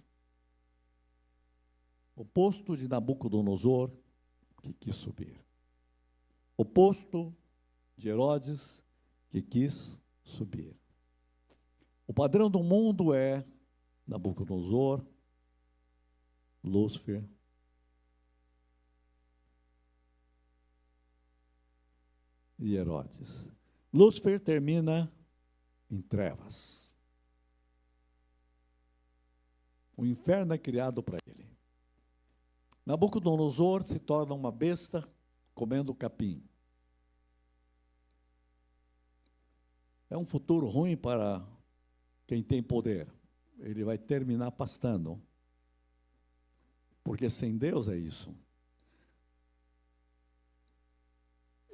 O posto de Nabucodonosor, que quis subir. O posto de Herodes, que quis subir. O padrão do mundo é Nabucodonosor, Lúcifer, e Herodes. Lúcifer termina em trevas. O inferno é criado para ele. Nabucodonosor se torna uma besta comendo capim. É um futuro ruim para quem tem poder. Ele vai terminar pastando. Porque sem Deus é isso.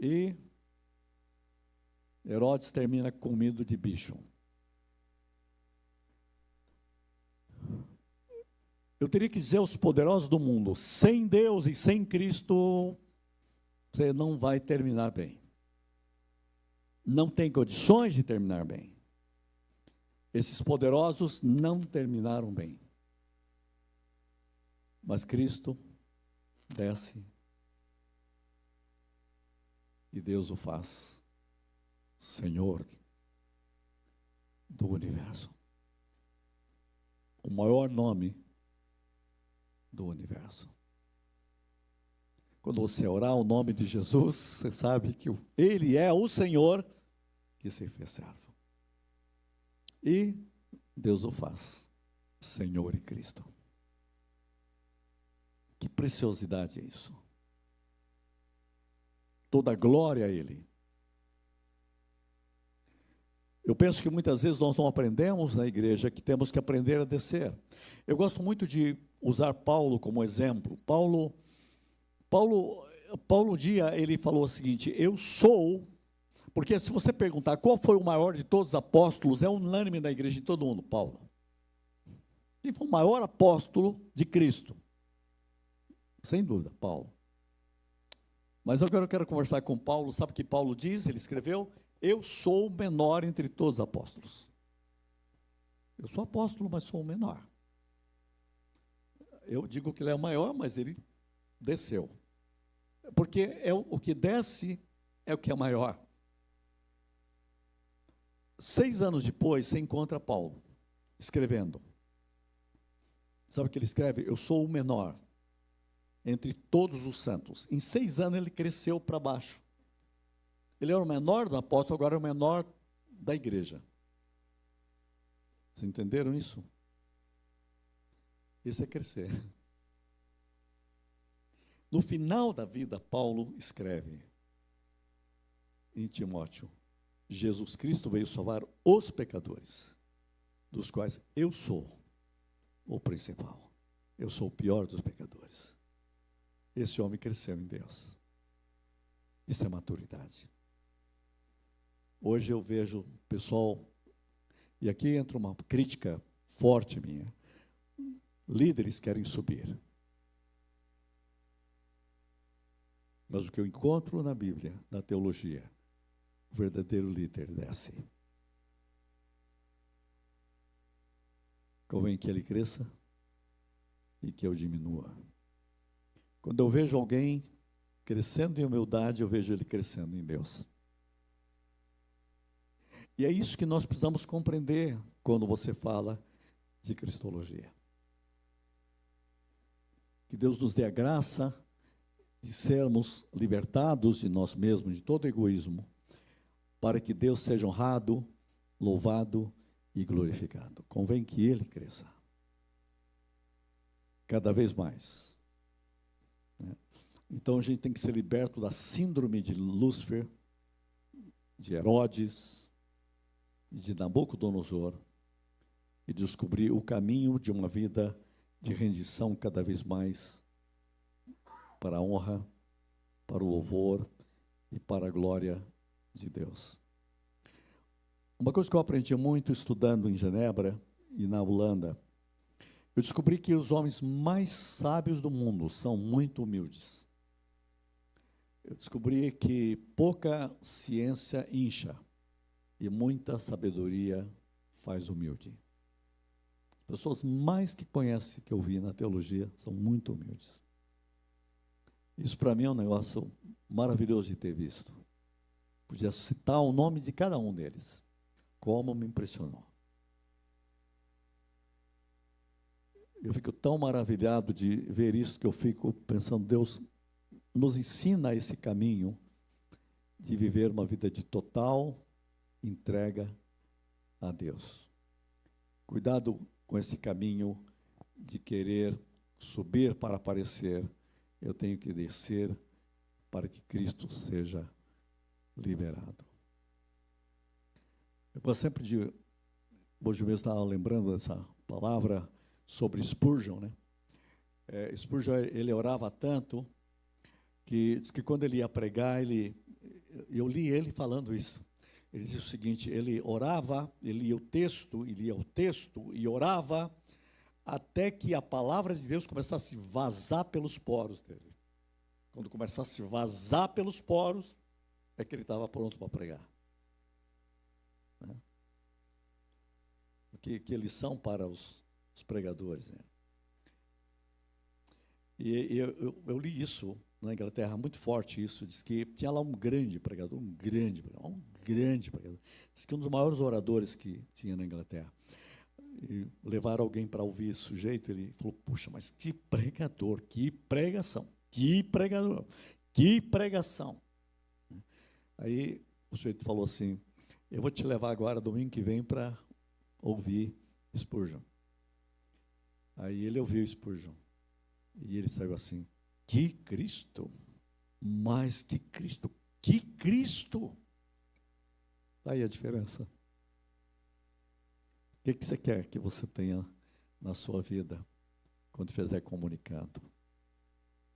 E Herodes termina comido de bicho. Eu teria que dizer aos poderosos do mundo, sem Deus e sem Cristo, você não vai terminar bem. Não tem condições de terminar bem. Esses poderosos não terminaram bem. Mas Cristo desce e Deus o faz Senhor do universo. O maior nome do universo. Quando você orar o nome de Jesus, você sabe que Ele é o Senhor que se fez servo. E Deus o faz Senhor e Cristo. Que preciosidade é isso. Toda glória a Ele. Eu penso que muitas vezes nós não aprendemos na igreja que temos que aprender a descer. Eu gosto muito de usar Paulo como exemplo. Paulo um dia ele falou o seguinte: eu sou, porque se você perguntar qual foi o maior de todos os apóstolos, é unânime na igreja de todo mundo, Paulo. Ele foi o maior apóstolo de Cristo. Sem dúvida, Paulo. Mas agora eu quero conversar com Paulo. Sabe o que Paulo diz? Ele escreveu: eu sou o menor entre todos os apóstolos. Eu sou apóstolo, mas sou o menor. Eu digo que ele é o maior, mas ele desceu. Porque o que desce é o que é maior. 6 anos depois, você encontra Paulo, escrevendo. Sabe o que ele escreve? Eu sou o menor entre todos os santos. Em 6 anos ele cresceu para baixo. Ele era o menor do apóstolo, agora é o menor da igreja. Vocês entenderam isso? Isso é crescer. No final da vida, Paulo escreve em Timóteo: Jesus Cristo veio salvar os pecadores, dos quais eu sou o principal. Eu sou o pior dos pecadores. Esse homem cresceu em Deus. Isso é maturidade. Hoje eu vejo pessoal, e aqui entra uma crítica forte minha, líderes querem subir. Mas o que eu encontro na Bíblia, na teologia, o verdadeiro líder desce. Convém que ele cresça e que eu diminua. Quando eu vejo alguém crescendo em humildade, eu vejo ele crescendo em Deus. E é isso que nós precisamos compreender quando você fala de cristologia. Que Deus nos dê a graça de sermos libertados de nós mesmos, de todo egoísmo, para que Deus seja honrado, louvado e glorificado. Convém que Ele cresça cada vez mais. Então a gente tem que ser liberto da síndrome de Lúcifer, de Herodes, de Nabucodonosor, e descobrir o caminho de uma vida de rendição cada vez mais para a honra, para o louvor e para a glória de Deus. Uma coisa que eu aprendi muito estudando em Genebra e na Holanda, eu descobri que os homens mais sábios do mundo são muito humildes. Eu descobri que pouca ciência incha e muita sabedoria faz humilde. As pessoas mais que conhecem, que eu vi na teologia, são muito humildes. Isso para mim é um negócio maravilhoso de ter visto. Podia citar o nome de cada um deles. Como me impressionou. Eu fico tão maravilhado de ver isso que eu fico pensando, Deus nos ensina esse caminho de viver uma vida de total entrega a Deus. Cuidado com esse caminho de querer subir para aparecer. Eu tenho que descer para que Cristo seja liberado. Eu gosto sempre de... Hoje mesmo estava lembrando dessa palavra sobre Spurgeon, né? Spurgeon, ele orava tanto que diz que quando ele ia pregar, eu li ele falando isso. Ele dizia o seguinte: ele orava, ele lia o texto e orava até que a palavra de Deus começasse a vazar pelos poros dele. Quando começasse a vazar pelos poros, é que ele estava pronto para pregar. Né? Que lição para os pregadores. Né? E eu li isso na Inglaterra, muito forte isso. Diz que tinha lá um grande pregador. Diz que um dos maiores oradores que tinha na Inglaterra. E levaram alguém para ouvir esse sujeito, ele falou: puxa, mas que pregador, que pregação, que pregador, que pregação. Aí o sujeito falou assim: eu vou te levar agora, domingo que vem, para ouvir Spurgeon. Aí ele ouviu Spurgeon, e ele saiu assim: que Cristo, mais que Cristo, que Cristo. Aí a diferença. O que você quer que você tenha na sua vida quando fizer comunicado?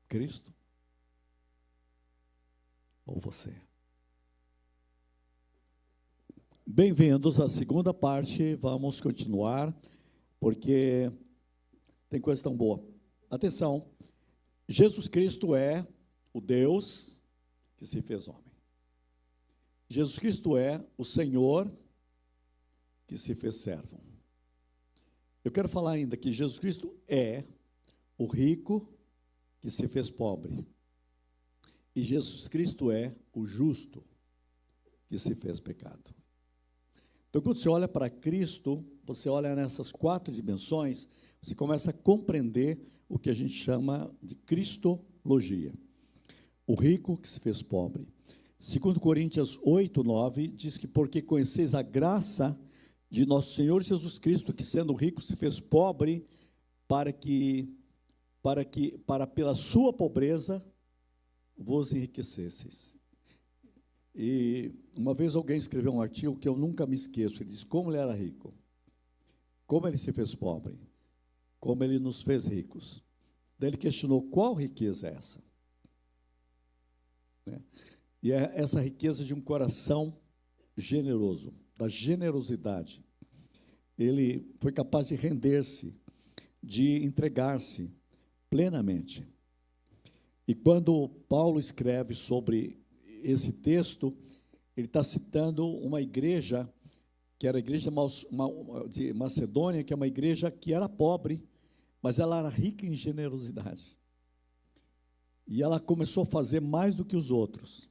Cristo ou você? Bem-vindos à segunda parte. Vamos continuar, porque tem coisa tão boa. Atenção, Jesus Cristo é o Deus que se fez homem. Jesus Cristo é o Senhor que se fez servo. Eu quero falar ainda que Jesus Cristo é o rico que se fez pobre. E Jesus Cristo é o justo que se fez pecado. Então, quando você olha para Cristo, você olha nessas 4 dimensões, você começa a compreender o que a gente chama de cristologia. O rico que se fez pobre. 2 Coríntios 8, 9, diz que porque conheceis a graça de nosso Senhor Jesus Cristo, que sendo rico se fez pobre, para pela sua pobreza vos enriquecesseis. E uma vez alguém escreveu um artigo que eu nunca me esqueço. Ele diz como ele era rico, como ele se fez pobre, como ele nos fez ricos. Daí ele questionou: qual riqueza é essa? E é essa riqueza de um coração generoso, da generosidade. Ele foi capaz de render-se, de entregar-se plenamente. E quando Paulo escreve sobre esse texto, ele está citando uma igreja, que era a igreja de Macedônia, que é uma igreja que era pobre, mas ela era rica em generosidade. E ela começou a fazer mais do que os outros.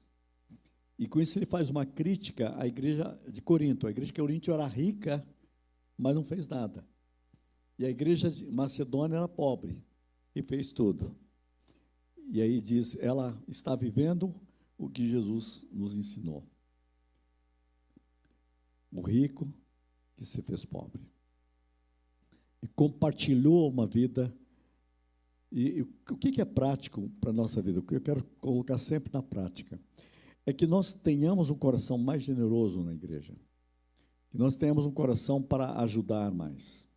E com isso ele faz uma crítica à igreja de Corinto. A igreja de Corinto era rica, mas não fez nada. E a igreja de Macedônia era pobre e fez tudo. E aí diz, ela está vivendo o que Jesus nos ensinou. O rico que se fez pobre. E compartilhou uma vida. E o que é prático para a nossa vida? O que eu quero colocar sempre na prática é que nós tenhamos um coração mais generoso na igreja. Que nós tenhamos um coração para ajudar mais.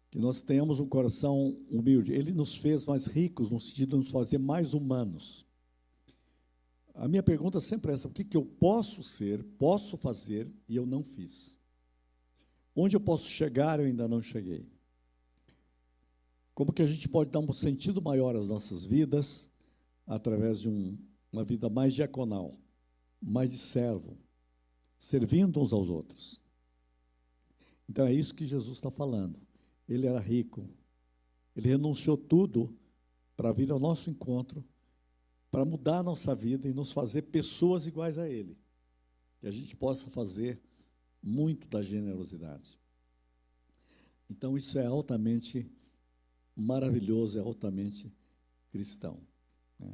Que nós tenhamos um coração humilde. Ele nos fez mais ricos, no sentido de nos fazer mais humanos. A minha pergunta sempre é essa: o que eu posso ser, posso fazer, e eu não fiz? Onde eu posso chegar, eu ainda não cheguei? Como que a gente pode dar um sentido maior às nossas vidas, através de uma vida mais diaconal, mais de servo, servindo uns aos outros? Então é isso que Jesus está falando. Ele era rico, ele renunciou tudo para vir ao nosso encontro, para mudar a nossa vida e nos fazer pessoas iguais a ele. que a gente possa fazer muito da generosidade. Então, isso é altamente maravilhoso, é altamente cristão, né?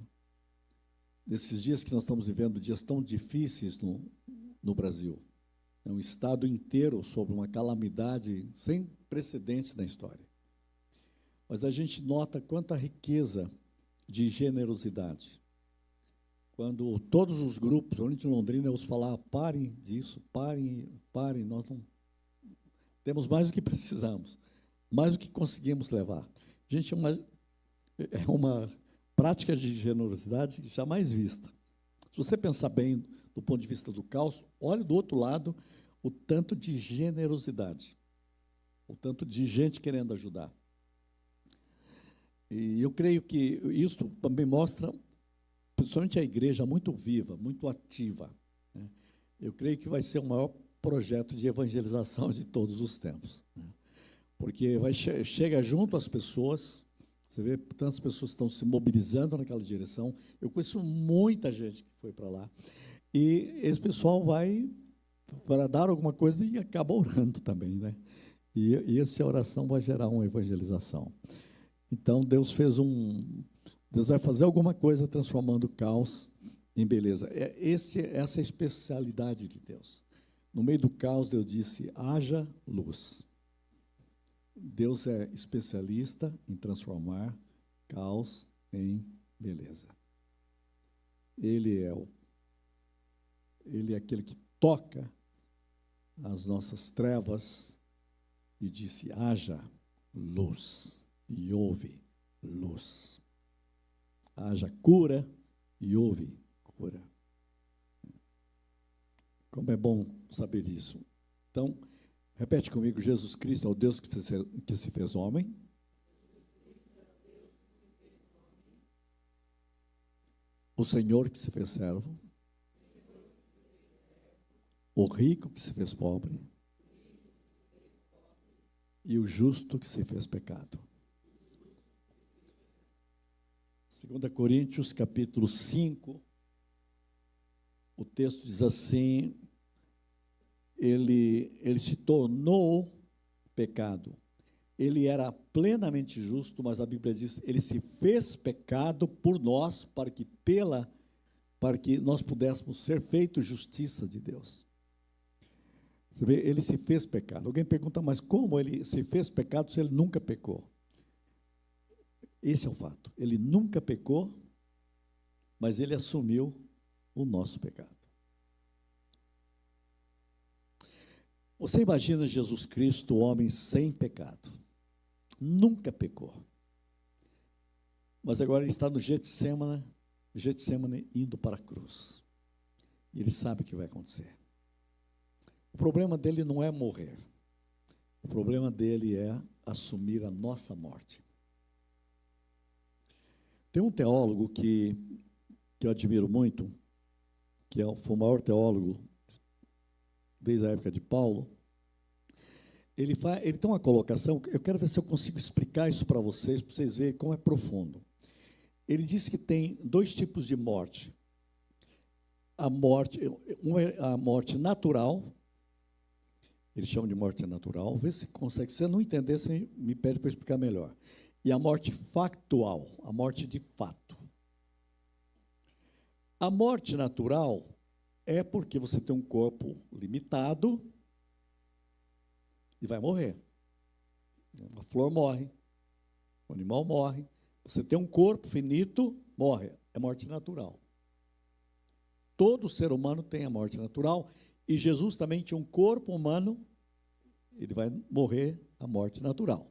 Nesses dias que nós estamos vivendo, dias tão difíceis no Brasil, é um estado inteiro sobre uma calamidade sem precedentes na história. Mas a gente nota quanta riqueza de generosidade. Quando todos os grupos, onde em Londrina, eu ouço falar, parem disso, parem, nós não temos mais do que precisamos, mais do que conseguimos levar. Gente, é uma prática de generosidade jamais vista. Se você pensar bem do ponto de vista do caos, olhe do outro lado o tanto de generosidade, o tanto de gente querendo ajudar. E eu creio que isso também mostra, principalmente a igreja, muito viva, muito ativa, né? Eu creio que vai ser o maior projeto de evangelização de todos os tempos, né? Porque chega junto às pessoas, você vê tantas pessoas que estão se mobilizando naquela direção. Eu conheço muita gente que foi para lá, e esse pessoal vai para dar alguma coisa e acaba orando também, né? E essa oração vai gerar uma evangelização. Então, Deus vai fazer alguma coisa transformando o caos em beleza. Essa é a especialidade de Deus. No meio do caos, Deus disse, haja luz. Deus é especialista em transformar caos em beleza. Ele é aquele que toca as nossas trevas e disse, haja luz. E houve luz. Haja cura e houve cura. Como é bom saber disso. Então, repete comigo, Jesus Cristo é o Deus que se fez homem. O Senhor que se fez servo. O rico que se fez pobre. E o justo que se fez pecado. 2 Coríntios, capítulo 5, o texto diz assim, ele se tornou pecado. Ele era plenamente justo, mas a Bíblia diz, ele se fez pecado por nós, para que nós pudéssemos ser feitos justiça de Deus. Você vê, ele se fez pecado. Alguém pergunta, mas como ele se fez pecado se ele nunca pecou? Esse é o fato. Ele nunca pecou, mas ele assumiu o nosso pecado. Você imagina Jesus Cristo, homem sem pecado. Nunca pecou. Mas agora ele está no Getsemane indo para a cruz. E ele sabe o que vai acontecer. O problema dele não é morrer. O problema dele é assumir a nossa morte. Tem um teólogo que eu admiro muito, foi o maior teólogo desde a época de Paulo. Ele tem uma colocação, eu quero ver se eu consigo explicar isso para vocês verem como é profundo. Ele diz que tem dois tipos de morte. Uma é a morte natural, ele chama de morte natural, vê se consegue. Se você não entender, você me pede para explicar melhor. E a morte factual, a morte de fato. A morte natural é porque você tem um corpo limitado e vai morrer. A flor morre, o animal morre. Você tem um corpo finito, morre. É morte natural. Todo ser humano tem a morte natural e Jesus também tinha um corpo humano, ele vai morrer a morte natural.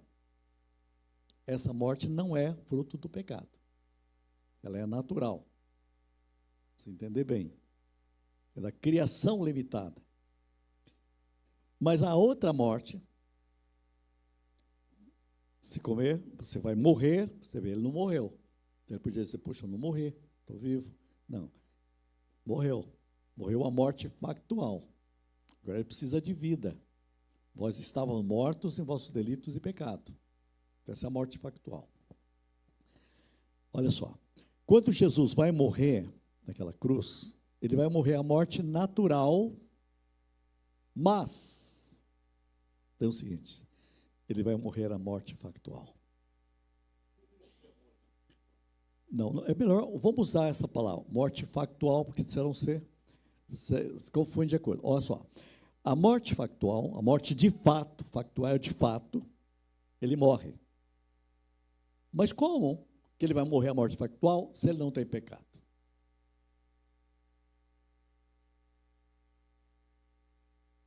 Essa morte não é fruto do pecado. Ela é natural. Você entender bem. É da criação limitada. Mas a outra morte, se comer, você vai morrer. Você vê, ele não morreu. Ele podia dizer, puxa, eu não morri, estou vivo. Não. Morreu. Morreu a morte factual. Agora ele precisa de vida. Vós estávamos mortos em vossos delitos e pecados. Essa é a morte factual. Olha só. Quando Jesus vai morrer naquela cruz, ele vai morrer a morte natural Mas, tem o seguinte, ele vai morrer a morte factual. Não, é melhor, vamos usar essa palavra, morte factual, porque disseram se confunde de acordo. Olha só, a morte factual, a morte de fato, factual é de fato, ele morre. Mas como que ele vai morrer a morte factual se ele não tem pecado?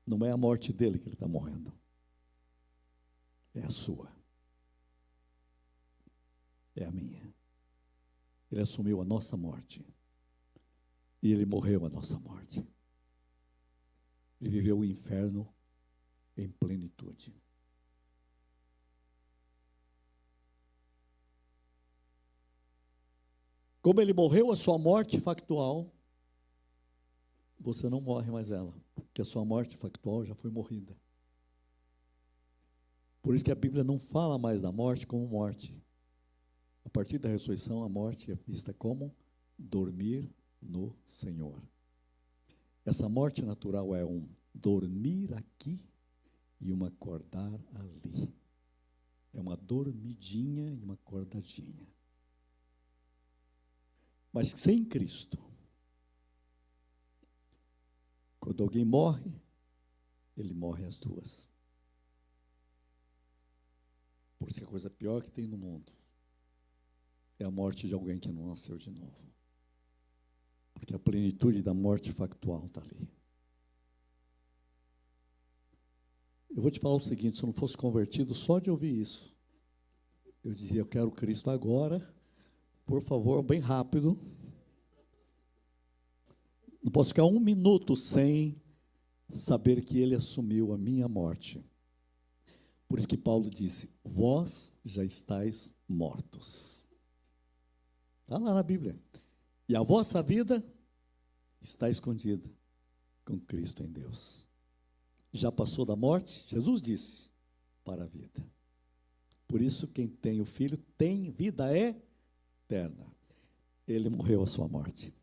Não é a morte dele que ele está morrendo, é a sua, é a minha. Ele assumiu a nossa morte e ele morreu a nossa morte. Ele viveu o inferno em plenitude. Como ele morreu a sua morte factual, você não morre mais ela, porque a sua morte factual já foi morrida. Por isso que a Bíblia não fala mais da morte como morte. A partir da ressurreição, a morte é vista como dormir no Senhor. Essa morte natural é um dormir aqui e uma acordar ali. É uma dormidinha e uma acordadinha. Mas sem Cristo, quando alguém morre, ele morre as duas. Por isso que a coisa pior que tem no mundo é a morte de alguém que não nasceu de novo. Porque a plenitude da morte factual está ali. Eu vou te falar o seguinte, se eu não fosse convertido, só de ouvir isso, eu dizia, eu quero Cristo agora, por favor, bem rápido. Não posso ficar um minuto sem saber que Ele assumiu a minha morte. Por isso que Paulo disse, vós já estáis mortos. Está lá na Bíblia. E a vossa vida está escondida com Cristo em Deus. Já passou da morte, Jesus disse, para a vida. Por isso, quem tem o Filho tem vida eterna. Ele morreu a sua morte,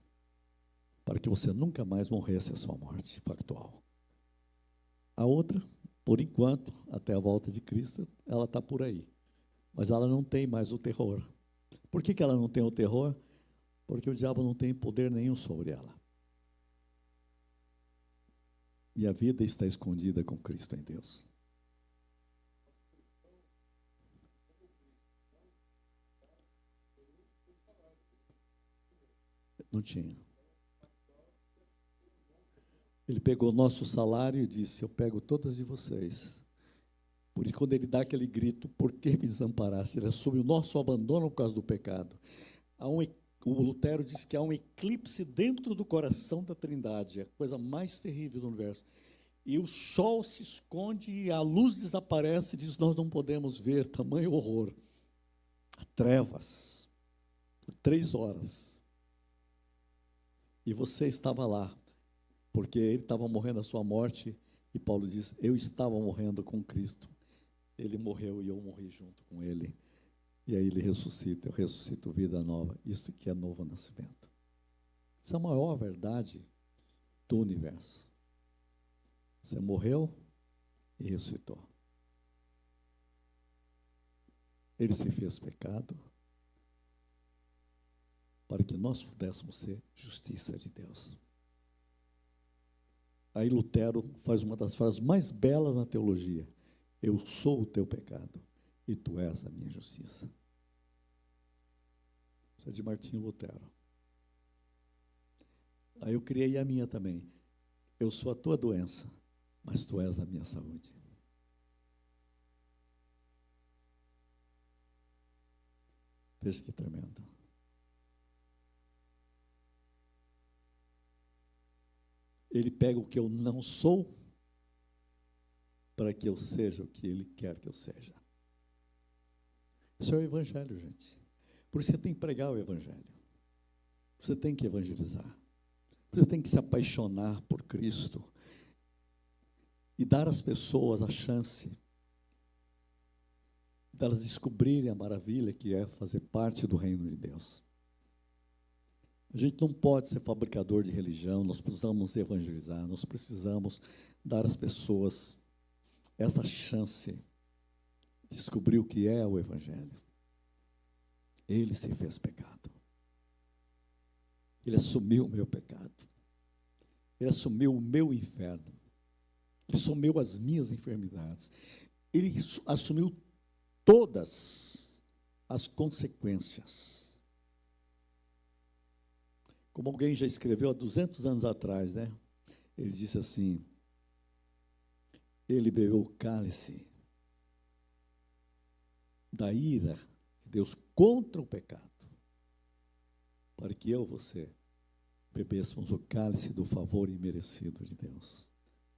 para que você nunca mais morresse a sua morte factual. A outra, por enquanto, até a volta de Cristo, ela está por aí. Mas ela não tem mais o terror. Por que ela não tem o terror? Porque o diabo não tem poder nenhum sobre ela. E a vida está escondida com Cristo em Deus. Não tinha. Ele pegou o nosso salário e disse, eu pego todas de vocês. Por isso, quando ele dá aquele grito, por que me desamparaste? Ele assume o nosso abandono por causa do pecado. O Lutero diz que há um eclipse dentro do coração da Trindade, é a coisa mais terrível do universo. E o sol se esconde e a luz desaparece e diz, nós não podemos ver tamanho horror. Trevas, por 3 horas. E você estava lá, porque ele estava morrendo a sua morte, e Paulo diz, eu estava morrendo com Cristo. Ele morreu e eu morri junto com ele. E aí ele ressuscita, eu ressuscito vida nova. Isso que é novo nascimento. Essa é a maior verdade do universo. Você morreu e ressuscitou. Ele se fez pecado para que nós pudéssemos ser justiça de Deus. Aí Lutero faz uma das frases mais belas na teologia. Eu sou o teu pecado e tu és a minha justiça. Isso é de Martinho Lutero. Aí eu criei a minha também. Eu sou a tua doença, mas tu és a minha saúde. Veja que tremendo. Ele pega o que eu não sou para que eu seja o que Ele quer que eu seja. Isso é o Evangelho, gente. Por isso você tem que pregar o Evangelho. Você tem que evangelizar. Você tem que se apaixonar por Cristo e dar às pessoas a chance delas descobrirem a maravilha que é fazer parte do reino de Deus. A gente não pode ser fabricador de religião, nós precisamos evangelizar, nós precisamos dar às pessoas essa chance de descobrir o que é o Evangelho. Ele se fez pecado. Ele assumiu o meu pecado. Ele assumiu o meu inferno. Ele assumiu as minhas enfermidades. Ele assumiu todas as consequências. Como alguém já escreveu há 200 anos atrás, né? Ele disse assim: ele bebeu o cálice da ira de Deus contra o pecado, para que eu e você bebêssemos o cálice do favor imerecido de Deus,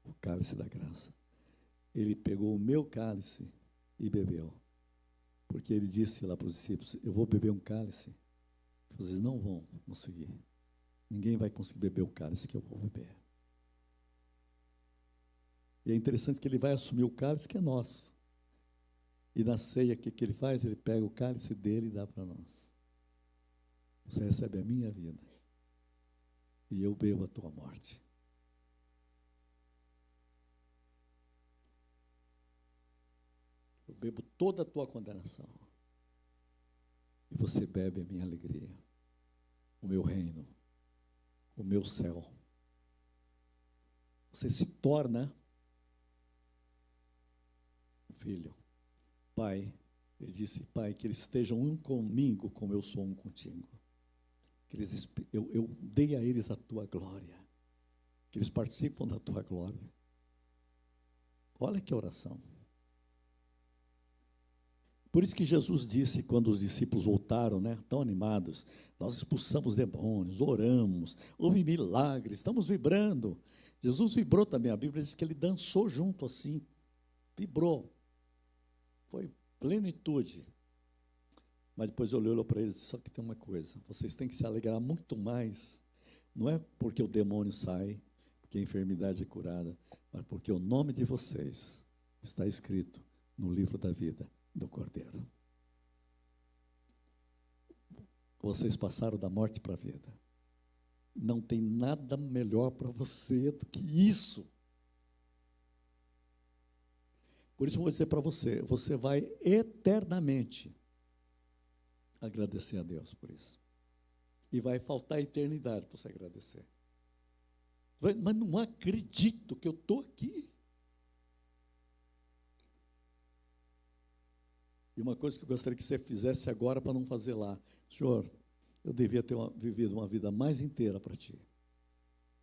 o cálice da graça. Ele pegou o meu cálice e bebeu, porque ele disse lá para os discípulos: eu vou beber um cálice que vocês não vão conseguir. Ninguém vai conseguir beber o cálice que eu vou beber. E é interessante que ele vai assumir o cálice que é nosso. E na ceia, o que ele faz? Ele pega o cálice dele e dá para nós. Você recebe a minha vida e eu bebo a tua morte. Eu bebo toda a tua condenação. E você bebe a minha alegria, o meu reino, o meu céu. Você se torna filho. Pai, ele disse: Pai, que eles estejam um comigo como eu sou um contigo. Que eu dei a eles a tua glória. Que eles participam da tua glória. Olha que oração. Por isso que Jesus disse, quando os discípulos voltaram, né, tão animados: nós expulsamos demônios, oramos, houve milagres, estamos vibrando. Jesus vibrou também. A Bíblia diz que ele dançou junto assim, vibrou. Foi plenitude. Mas depois olhou para eles e disse: só que tem uma coisa, vocês têm que se alegrar muito mais, não é porque o demônio sai, porque a enfermidade é curada, mas porque o nome de vocês está escrito no livro da vida do Cordeiro. Vocês passaram da morte para a vida. Não tem nada melhor para você do que isso. Por isso eu vou dizer para você, você vai eternamente agradecer a Deus por isso. E vai faltar eternidade para você agradecer. Mas não acredito que eu estou aqui. E uma coisa que eu gostaria que você fizesse agora para não fazer lá: Senhor, eu devia ter vivido uma vida mais inteira para Ti,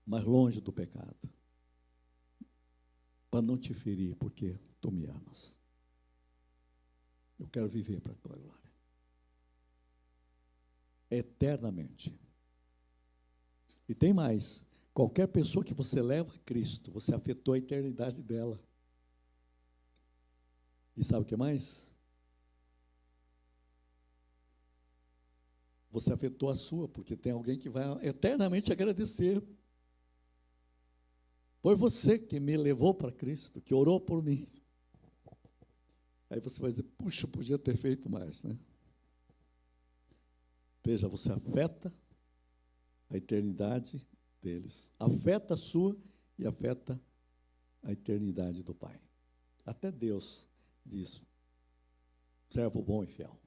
mais longe do pecado, para não te ferir, porque Tu me amas. Eu quero viver para a Tua glória. Eternamente. E tem mais: qualquer pessoa que você leva a Cristo, você afetou a eternidade dela. E sabe o que mais? Você afetou a sua, porque tem alguém que vai eternamente agradecer. Foi você que me levou para Cristo, que orou por mim. Aí você vai dizer: puxa, podia ter feito mais, né? Veja, você afeta a eternidade deles, afeta a sua e afeta a eternidade do Pai. Até Deus diz: servo bom e fiel.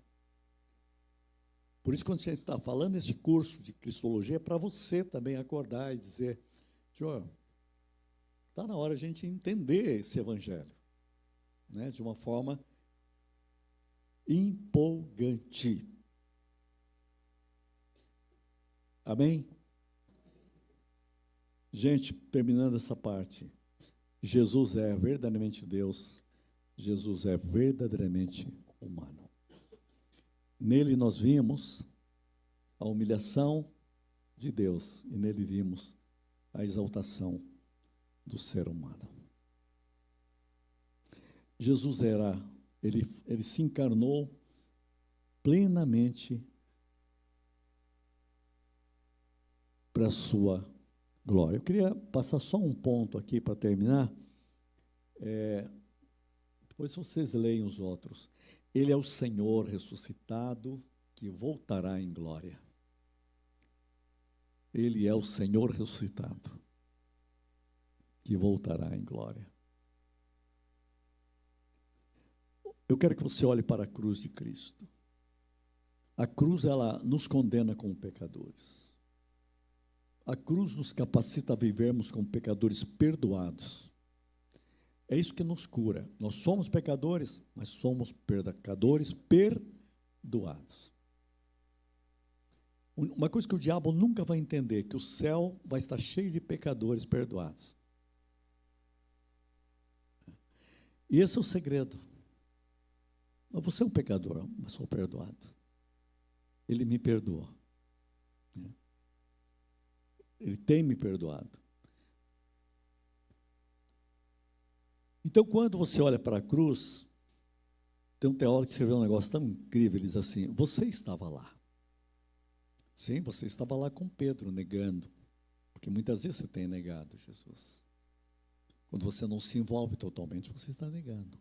Por isso, quando a gente está falando esse curso de Cristologia, é para você também acordar e dizer: Senhor, está na hora de a gente entender esse Evangelho, né, de uma forma empolgante. Amém? Gente, terminando essa parte, Jesus é verdadeiramente Deus, Jesus é verdadeiramente humano. Nele nós vimos a humilhação de Deus e nele vimos a exaltação do ser humano. Jesus ele se encarnou plenamente para a sua glória. Eu queria passar só um ponto aqui para terminar. Depois vocês leem os outros. Ele é o Senhor ressuscitado que voltará em glória. Ele é o Senhor ressuscitado, que voltará em glória. Eu quero que você olhe para a cruz de Cristo. A cruz, ela nos condena como pecadores. A cruz nos capacita a vivermos como pecadores perdoados. É isso que nos cura. Nós somos pecadores, mas somos pecadores perdoados. Uma coisa que o diabo nunca vai entender, que o céu vai estar cheio de pecadores perdoados. E esse é o segredo. Mas você é um pecador, mas sou perdoado. Ele me perdoou. Ele tem me perdoado. Então, quando você olha para a cruz, tem um teólogo que escreveu um negócio tão incrível, ele diz assim: você estava lá. Sim, você estava lá com Pedro, negando. Porque muitas vezes você tem negado Jesus. Quando você não se envolve totalmente, você está negando.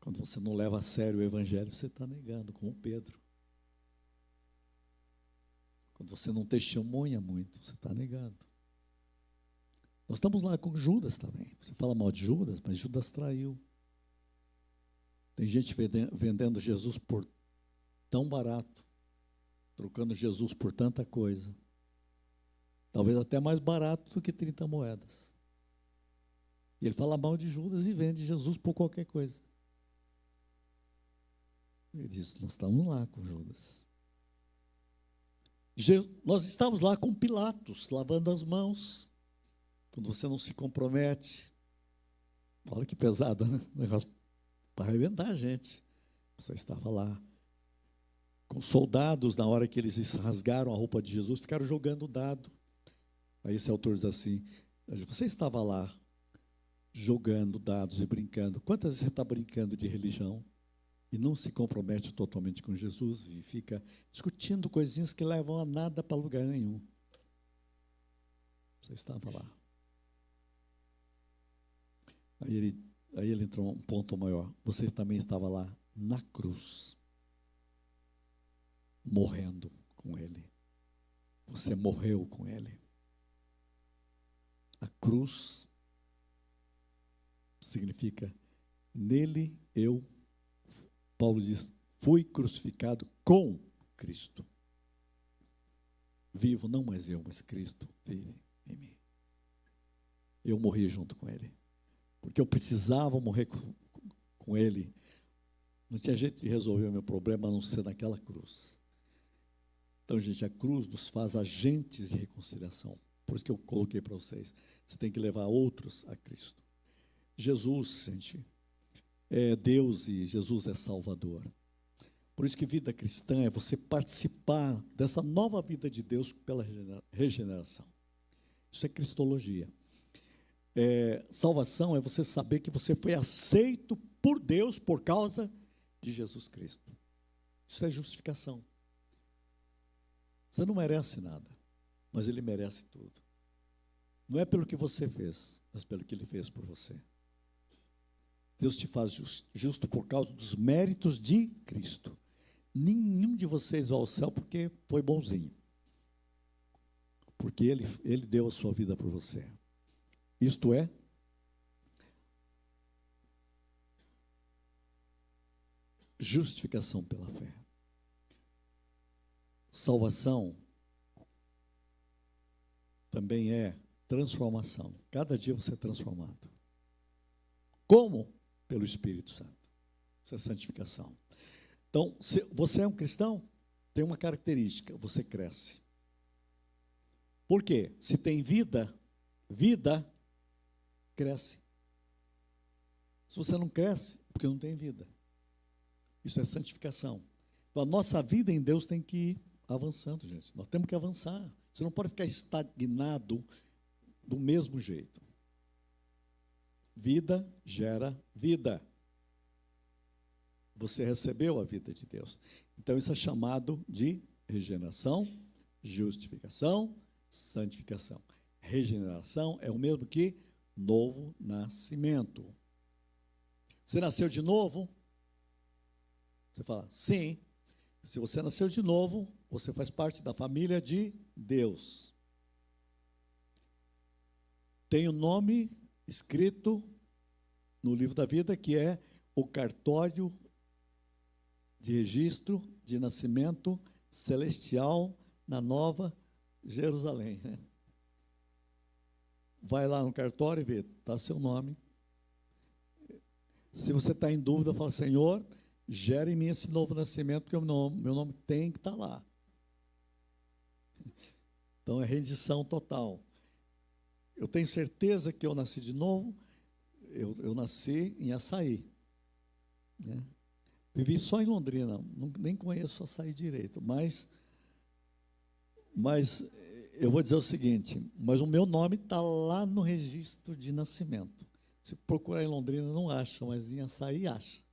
Quando você não leva a sério o evangelho, você está negando, como Pedro. Quando você não testemunha muito, você está negando. Nós estamos lá com Judas também. Você fala mal de Judas, mas Judas traiu. Tem gente vendendo Jesus por tão barato, trocando Jesus por tanta coisa. Talvez até mais barato do que 30 moedas. E ele fala mal de Judas e vende Jesus por qualquer coisa. Ele diz: nós estamos lá com Judas. Nós estamos lá com Pilatos, lavando as mãos. Quando você não se compromete, olha que pesado, né? O negócio para arrebentar a gente. Você estava lá com soldados, na hora que eles rasgaram a roupa de Jesus, ficaram jogando dado. Aí esse autor diz assim: você estava lá jogando dados e brincando. Quantas vezes você está brincando de religião e não se compromete totalmente com Jesus e fica discutindo coisinhas que levam a nada para lugar nenhum? Você estava lá. Aí ele entrou um ponto maior. Você também estava lá na cruz, morrendo com ele. Você morreu com ele. A cruz significa: nele eu, Paulo diz, fui crucificado com Cristo. Vivo não mais eu, mas Cristo vive em mim. Eu morri junto com ele, porque eu precisava morrer com ele. Não tinha jeito de resolver o meu problema a não ser naquela cruz. Então, gente, a cruz nos faz agentes de reconciliação. Por isso que eu coloquei para vocês: você tem que levar outros a Cristo. Jesus, gente, é Deus e Jesus é Salvador. Por isso que vida cristã é você participar dessa nova vida de Deus pela regeneração. Isso é cristologia. Salvação é você saber que você foi aceito por Deus por causa de Jesus Cristo. Isso é justificação. Você não merece nada, mas Ele merece tudo. Não é pelo que você fez, mas pelo que Ele fez por você. Deus te faz justo por causa dos méritos de Cristo. Nenhum de vocês vai ao céu porque foi bonzinho. Porque Ele deu a sua vida por você. Isto é, justificação pela fé. Salvação também é transformação. Cada dia você é transformado. Como? Pelo Espírito Santo. Isso é santificação. Então, se você é um cristão, tem uma característica: você cresce. Por quê? Se tem vida cresce. Se você não cresce, porque não tem vida. Isso é santificação. Então, a nossa vida em Deus tem que ir avançando, gente. Nós temos que avançar. Você não pode ficar estagnado do mesmo jeito. Vida gera vida. Você recebeu a vida de Deus. Então, isso é chamado de regeneração, justificação, santificação. Regeneração é o mesmo que novo nascimento. Você nasceu de novo? Você fala, sim. Se você nasceu de novo, Você faz parte da família de Deus. Tem o nome escrito no livro da vida, que é o cartório de registro de nascimento celestial na Nova Jerusalém. Vai lá no cartório e vê, está seu nome. Se você está em dúvida, fala, Senhor, gere em mim esse novo nascimento, porque meu nome tem que estar lá. Então é rendição total. Eu tenho certeza que eu nasci de novo. Eu nasci em Açaí, né? Vivi só em Londrina, nem conheço Açaí direito, mas eu vou dizer o seguinte, mas o meu nome está lá no registro de nascimento. Se procurar em Londrina não acha, mas em Açaí acha.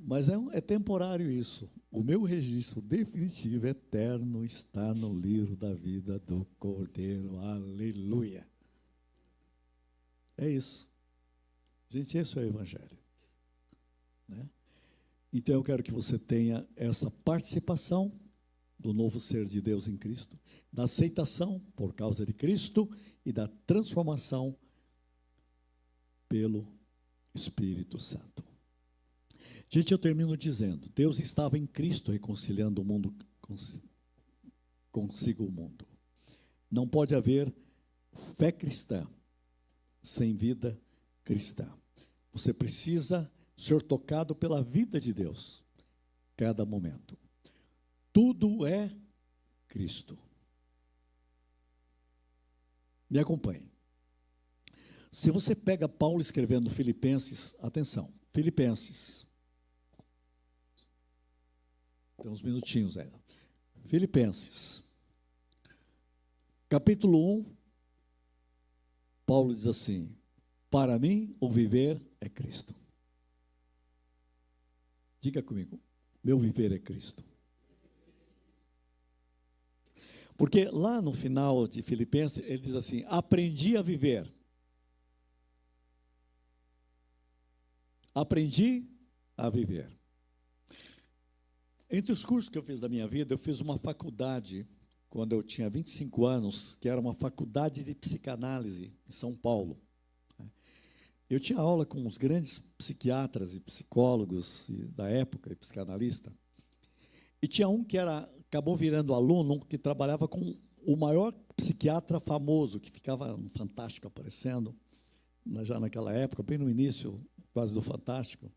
Mas é temporário isso. O meu registro definitivo, eterno, está no livro da vida do Cordeiro. Aleluia. É isso. Gente, esse é o Evangelho, né? Então eu quero que você tenha essa participação do novo ser de Deus em Cristo, da aceitação por causa de Cristo e da transformação pelo Espírito Santo. Gente, eu termino dizendo, Deus estava em Cristo reconciliando o mundo consigo o mundo. Não pode haver fé cristã sem vida cristã. Você precisa ser tocado pela vida de Deus, cada momento. Tudo é Cristo. Me acompanhe. Se você pega Paulo escrevendo Filipenses, atenção, Filipenses, tem uns minutinhos ainda. Filipenses, capítulo 1, Paulo diz assim, para mim o viver é Cristo. Diga comigo, meu viver é Cristo. Porque lá no final de Filipenses, ele diz assim, aprendi a viver. Aprendi a viver. Entre os cursos que eu fiz da minha vida, eu fiz uma faculdade, quando eu tinha 25 anos, que era uma faculdade de psicanálise em São Paulo. Eu tinha aula com os grandes psiquiatras e psicólogos da época, e psicanalista. E tinha um que acabou virando aluno, que trabalhava com o maior psiquiatra famoso, que ficava no Fantástico aparecendo, já naquela época, bem no início, quase do Fantástico.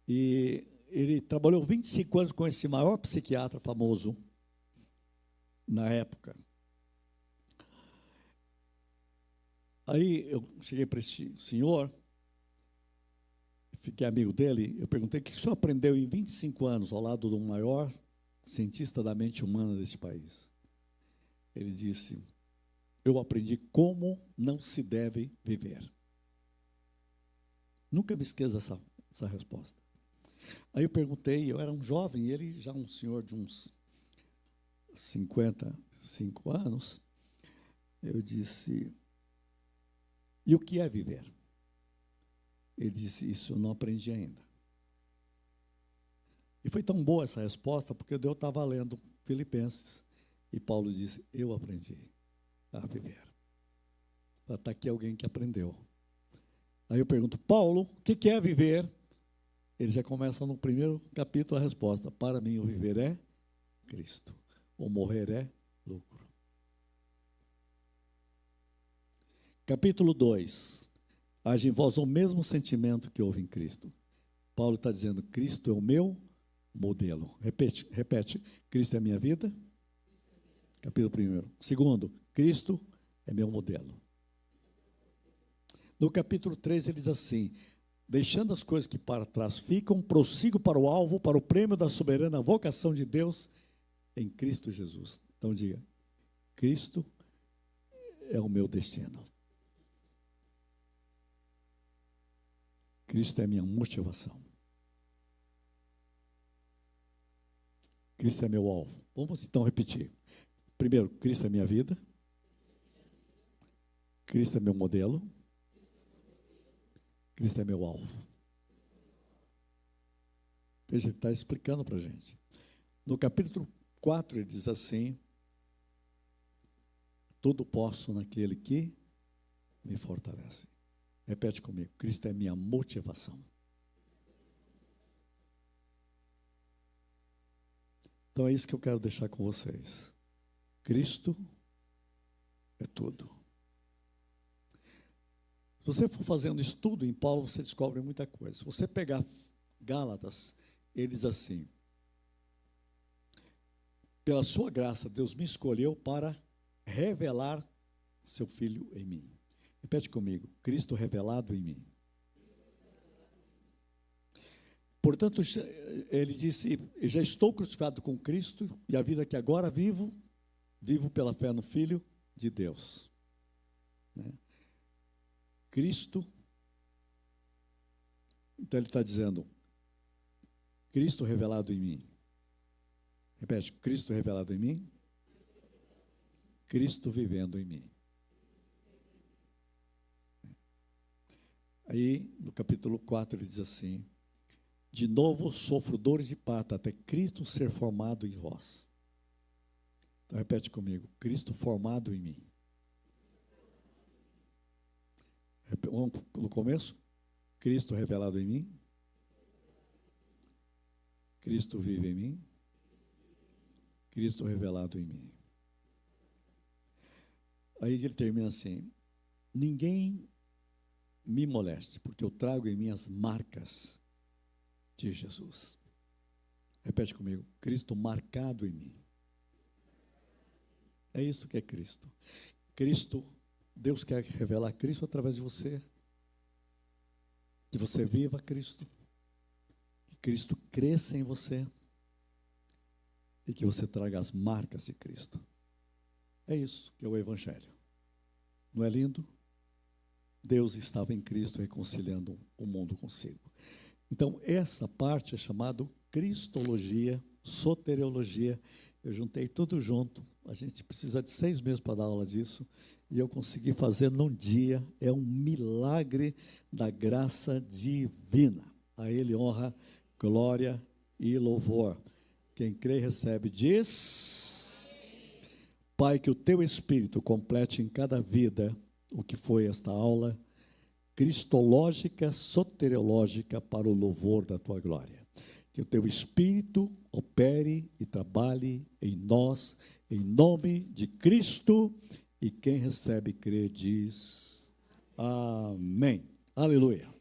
E ele trabalhou 25 anos com esse maior psiquiatra famoso na época. Aí eu cheguei para esse senhor, fiquei amigo dele, eu perguntei, o que o senhor aprendeu em 25 anos ao lado do maior cientista da mente humana desse país? Ele disse, eu aprendi como não se deve viver. Nunca me esqueça essa resposta. Aí eu perguntei, eu era um jovem, ele já um senhor de uns 55 anos, eu disse, e o que é viver? Ele disse, isso eu não aprendi ainda. E foi tão boa essa resposta, porque eu estava lendo Filipenses, e Paulo disse, eu aprendi a viver. Está aqui alguém que aprendeu. Aí eu pergunto, Paulo, o que é viver? Ele já começa no primeiro capítulo a resposta, para mim o viver é Cristo, o morrer é lucro. Capítulo 2, age em vós o mesmo sentimento que houve em Cristo. Paulo está dizendo, Cristo é o meu modelo. Repete, Cristo é a minha vida. Capítulo 1. Segundo, Cristo é meu modelo. No capítulo 3 ele diz assim, deixando as coisas que para trás ficam, prossigo para o alvo, para o prêmio da soberana vocação de Deus em Cristo Jesus. Então diga, Cristo é o meu destino. Cristo é a minha motivação. Cristo é meu alvo. Vamos então repetir. Primeiro, Cristo é minha vida. Cristo é meu modelo. Cristo é meu alvo. Veja, ele está explicando para a gente. No capítulo 4, ele diz assim: tudo posso naquele que me fortalece. Repete comigo: Cristo é minha motivação. Então é isso que eu quero deixar com vocês. Cristo é tudo. Se você for fazendo estudo em Paulo, você descobre muita coisa. Se você pegar Gálatas, ele diz assim: pela sua graça, Deus me escolheu para revelar seu Filho em mim. Repete comigo: Cristo revelado em mim. Portanto, ele disse: já estou crucificado com Cristo, e a vida que agora vivo, vivo pela fé no Filho de Deus. Né? Cristo, então ele está dizendo, Cristo revelado em mim. Repete: Cristo revelado em mim, Cristo vivendo em mim. Aí, no capítulo 4, ele diz assim: de novo sofro dores de parto, até Cristo ser formado em vós. Então, repete comigo: Cristo formado em mim. Vamos no começo? Cristo revelado em mim. Cristo vive em mim. Cristo revelado em mim. Aí ele termina assim: ninguém me moleste, porque eu trago em mim as marcas de Jesus. Repete comigo: Cristo marcado em mim. É isso que é Cristo. Cristo, Deus quer revelar Cristo através de você. Que você viva Cristo. Que Cristo cresça em você. E que você traga as marcas de Cristo. É isso que é o Evangelho. Não é lindo? Deus estava em Cristo reconciliando o mundo consigo. Então, essa parte é chamada Cristologia, Soteriologia. Eu juntei tudo junto. A gente precisa de 6 meses para dar aula disso. E eu consegui fazer num dia. É um milagre da graça divina. A Ele honra, glória e louvor. Quem crê recebe, diz: Pai, que o Teu Espírito complete em cada vida o que foi esta aula cristológica, soteriológica, para o louvor da Tua glória. Que o Teu Espírito opere e trabalhe em nós, em nome de Cristo, e quem recebe e crê diz amém. Aleluia.